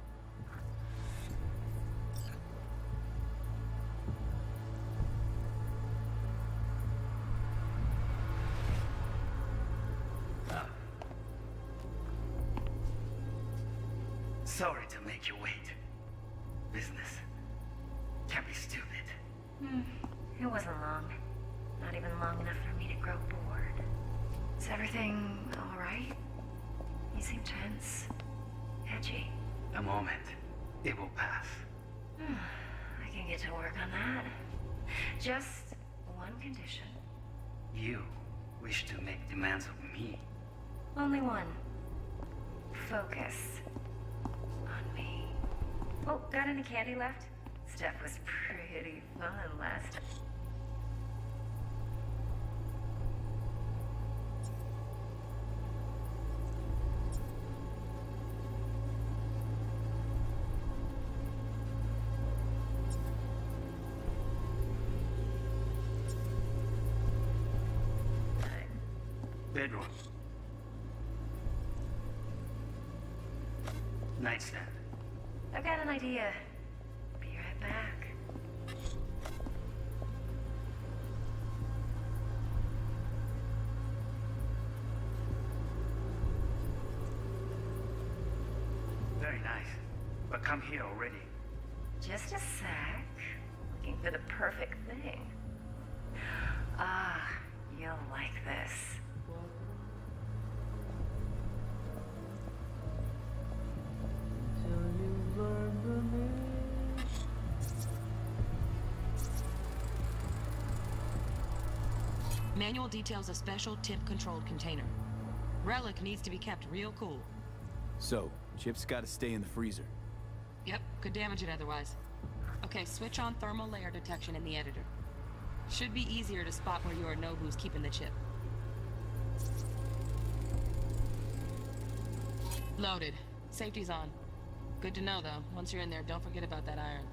Sorry to make you wait. Business can be stupid. It wasn't long. Not even long enough for me to grow bored. Is everything all right? You seem tense. Edgy. A moment. It will pass. I can get to work on that. Just one condition. You wish to make demands of me. Only one. Focus on me. Oh, got any candy left? Stuff was pretty fun last time. Bedroom. Nightstand. I've got an idea. Be right back. Very nice. But come here already. Just a sec. Looking for the perfect thing. Ah, you'll like this. Manual details a special tip-controlled container. Relic needs to be kept real cool. So, Chip's gotta stay in the freezer. Yep, could damage it otherwise. Okay, switch on thermal layer detection in the editor. Should be easier to spot where your Nobu's keeping the chip. Loaded. Safety's on. Good to know, though. Once you're in there, don't forget about that iron.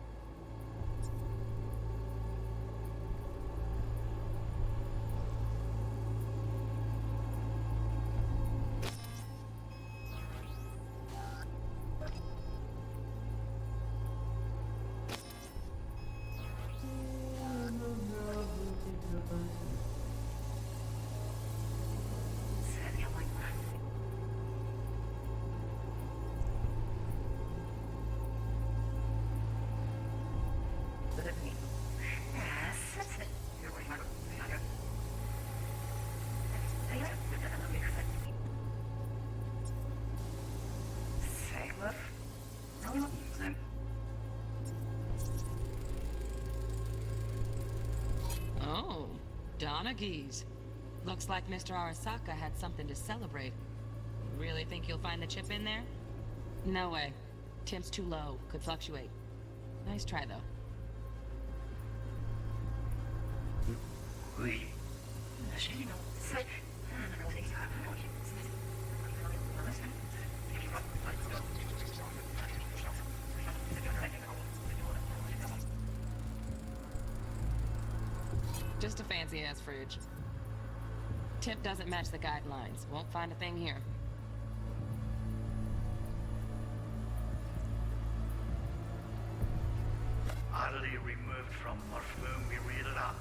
Oh, Donaghy's. Looks like Mr. Arasaka had something to celebrate. Really think you'll find the chip in there? No way. Temp's too low. Could fluctuate. Nice try, though. Oui. Just a fancy-ass fridge. Tip doesn't match the guidelines. Won't find a thing here. Utterly removed from morphum virilum.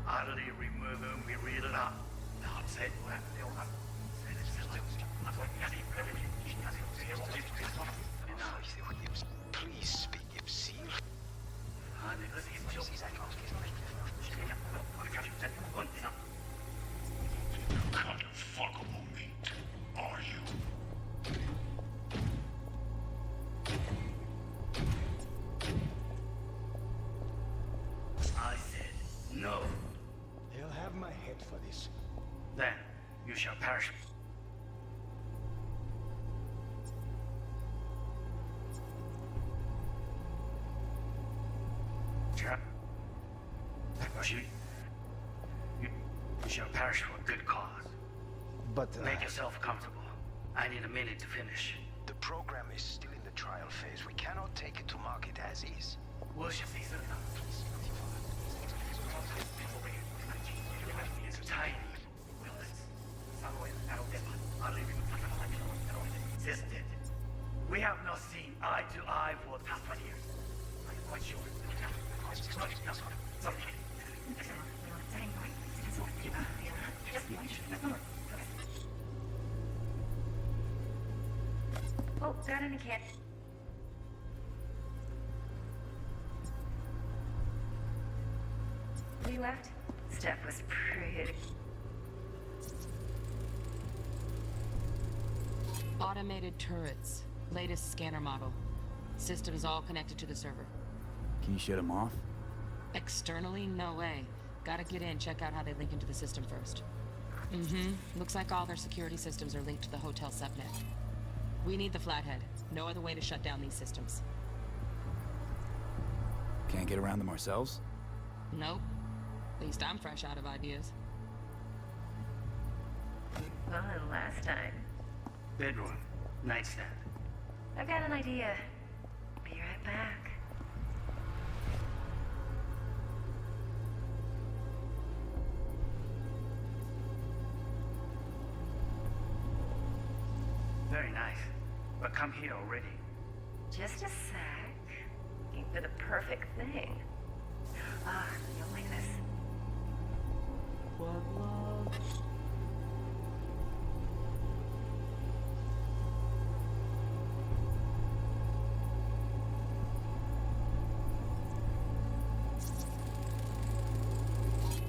Utterly removed virilum. Please speak, Sir. Fuckable meat, are you? I said no. They'll have my head for this. Then you shall perish. You shall perish for a good cause. But Make yourself comfortable. I need a minute to finish. the program is still in the trial phase. We cannot take it to market as is. Worship Caesar. It's tiny. Existed. We have not seen eye to eye for the past 20 years. I'm quite sure. Oh, got any kid? We left? Steph was pretty. Automated turrets. Latest scanner model. Systems all connected to the server. Can you shut them off? Externally, no way. Gotta get in, check out how they link into the system first. Looks like all their security systems are linked to the hotel subnet. We need the Flathead. No other way to shut down these systems. Can't get around them ourselves? Nope. At least I'm fresh out of ideas. Well, than last time. Bedroom. Nightstand. I've got an idea. Be right back. Very nice. But come here already. Just a sec. Looking for the perfect thing. Ah, you'll like this.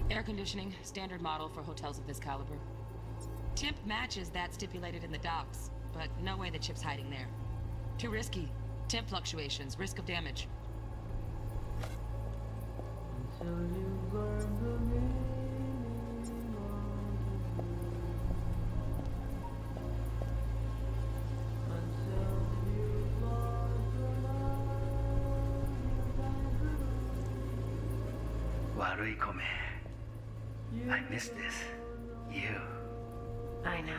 Air conditioning, standard model for hotels of this caliber. Temp matches that stipulated in the docs, but no way the chip's hiding there. Too risky. Temp fluctuations, risk of damage. Warui-kome. I miss this. You. I know.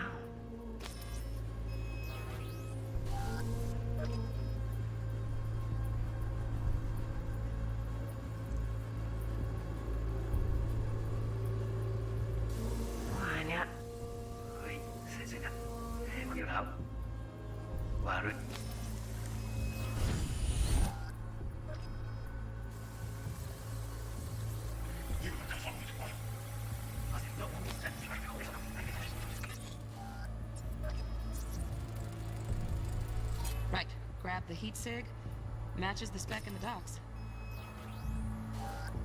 Wanya. Wait, Sejina. You know. Warui. Right. Grab the heat sig. Matches the spec in the docs.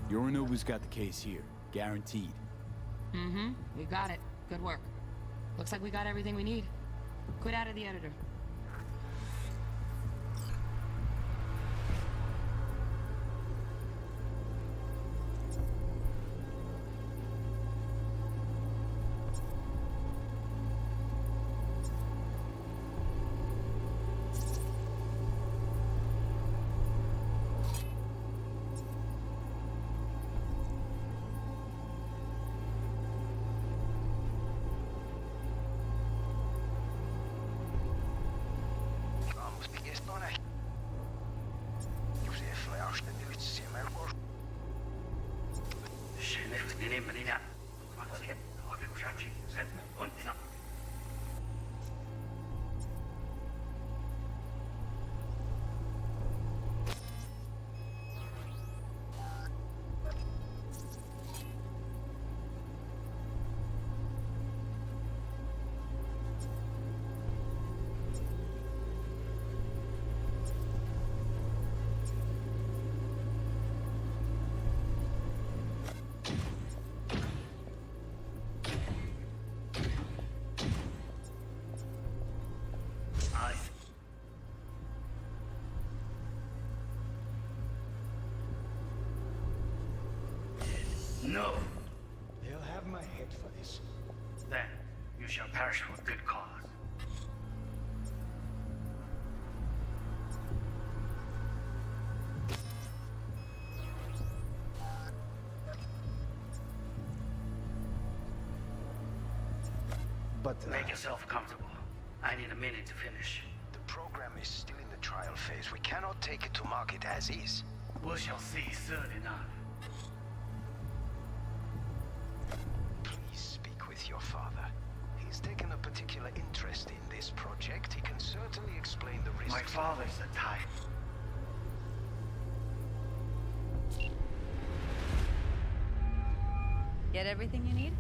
Yorinobu's got the case here. Guaranteed. We got it. Good work. Looks like we got everything we need. Quit out of the editor. No. They'll have my head for this. Then you shall perish for a good cause. But make yourself comfortable. I need a minute to finish. The program is still in the trial phase. We cannot take it to market as is. We shall see soon enough. Please speak with your father. He's taken a particular interest in this project. He can certainly explain the risks. My father's a type. Get everything you need?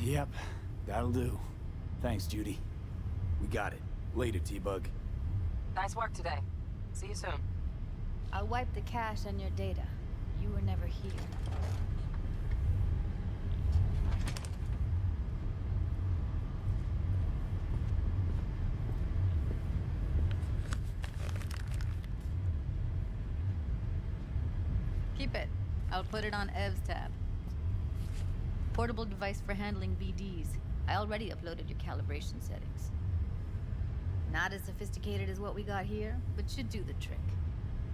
Yep, that'll do. Thanks, Judy. We got it. Later, T-Bug. Nice work today. See you soon. I'll wipe the cache on your data. You were never here. Keep it. I'll put it on Ev's tab. Portable device for handling VDs. I already uploaded your calibration settings. Not as sophisticated as what we got here, but should do the trick.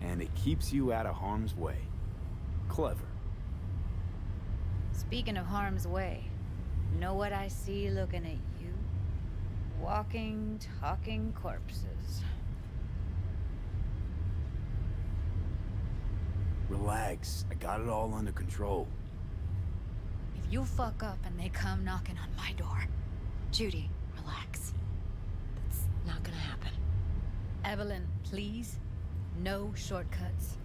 And it keeps you out of harm's way. Clever. Speaking of harm's way, know what I see looking at you? Walking, talking corpses. Relax. I got it all under control. If you fuck up and they come knocking on my door... Judy, relax. That's not gonna happen. Evelyn, please. No shortcuts.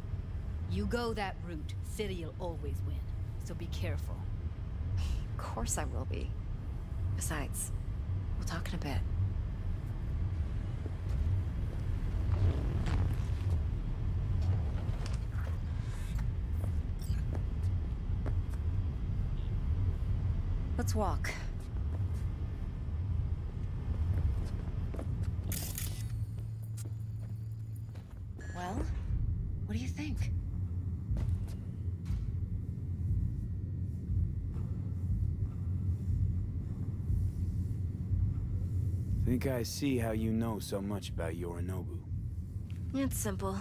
You go that route, City'll always win. So be careful. Of course I will be. Besides, we'll talk in a bit. Let's walk. Well, what do you think? Think I see how you know so much about Yorinobu. It's simple.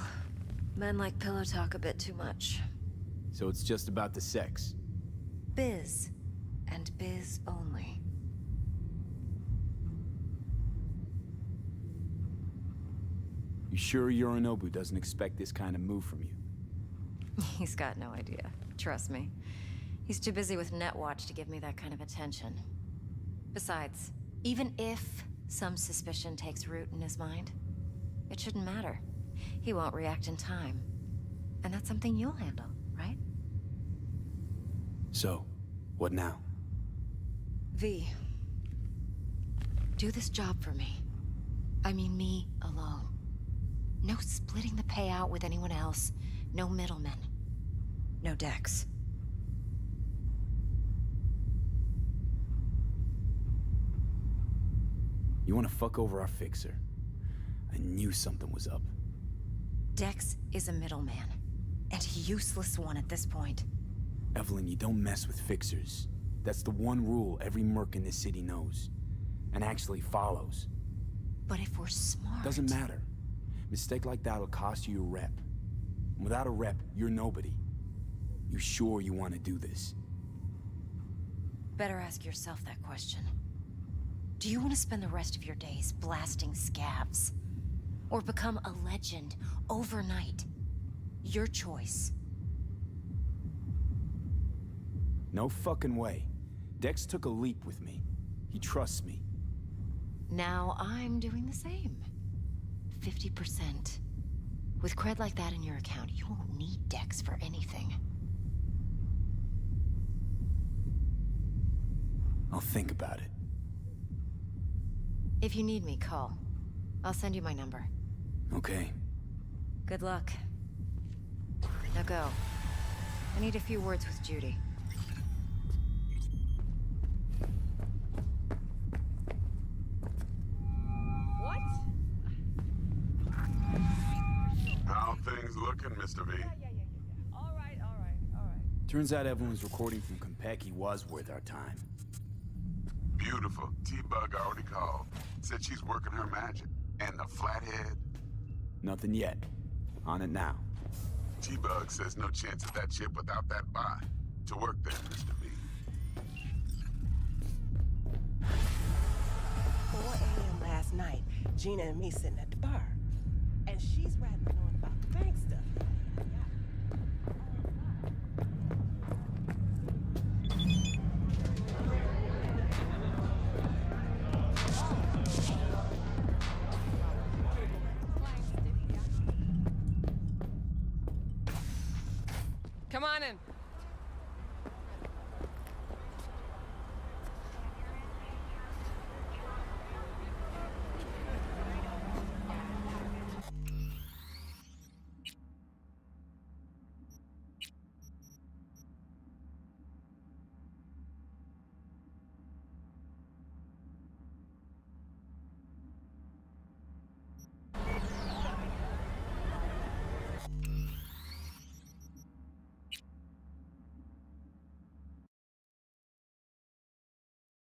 Men like pillow talk a bit too much. So it's just about the sex. Biz. And biz only. You sure Yorinobu doesn't expect this kind of move from you? He's got no idea. Trust me. He's too busy with Netwatch to give me that kind of attention. Besides, even if some suspicion takes root in his mind, it shouldn't matter. He won't react in time. And that's something you'll handle, right? So, what now? V. Do this job for me. I mean me alone. No splitting the payout with anyone else. No middlemen. No Dex. You want to fuck over our fixer? I knew something was up. Dex is a middleman. And a useless one at this point. Evelyn, you don't mess with fixers. That's the one rule every merc in this city knows. And actually follows. But if we're smart... Doesn't matter. Mistake like that'll cost you your rep. And without a rep, you're nobody. You sure you want to do this? Better ask yourself that question. Do you want to spend the rest of your days blasting scabs? Or become a legend overnight? Your choice. No fucking way. Dex took a leap with me. He trusts me. Now I'm doing the same. 50%. With cred like that in your account, you won't need Dex for anything. I'll think about it. If you need me, call. I'll send you my number. Okay. Good luck. Now go. I need a few words with Judy. What? How things looking, Mr. V? All right. Turns out Evelyn's recording from Konpeki was worth our time. Beautiful. T-Bug already called. Said she's working her magic. And the flathead? Nothing yet. On it now. T-Bug says no chance of that ship without that bot. To work there, Mr. V. 4 a.m. last night, Gina and me sitting at the bar. And she's rattling on about the bank stuff. Come on in.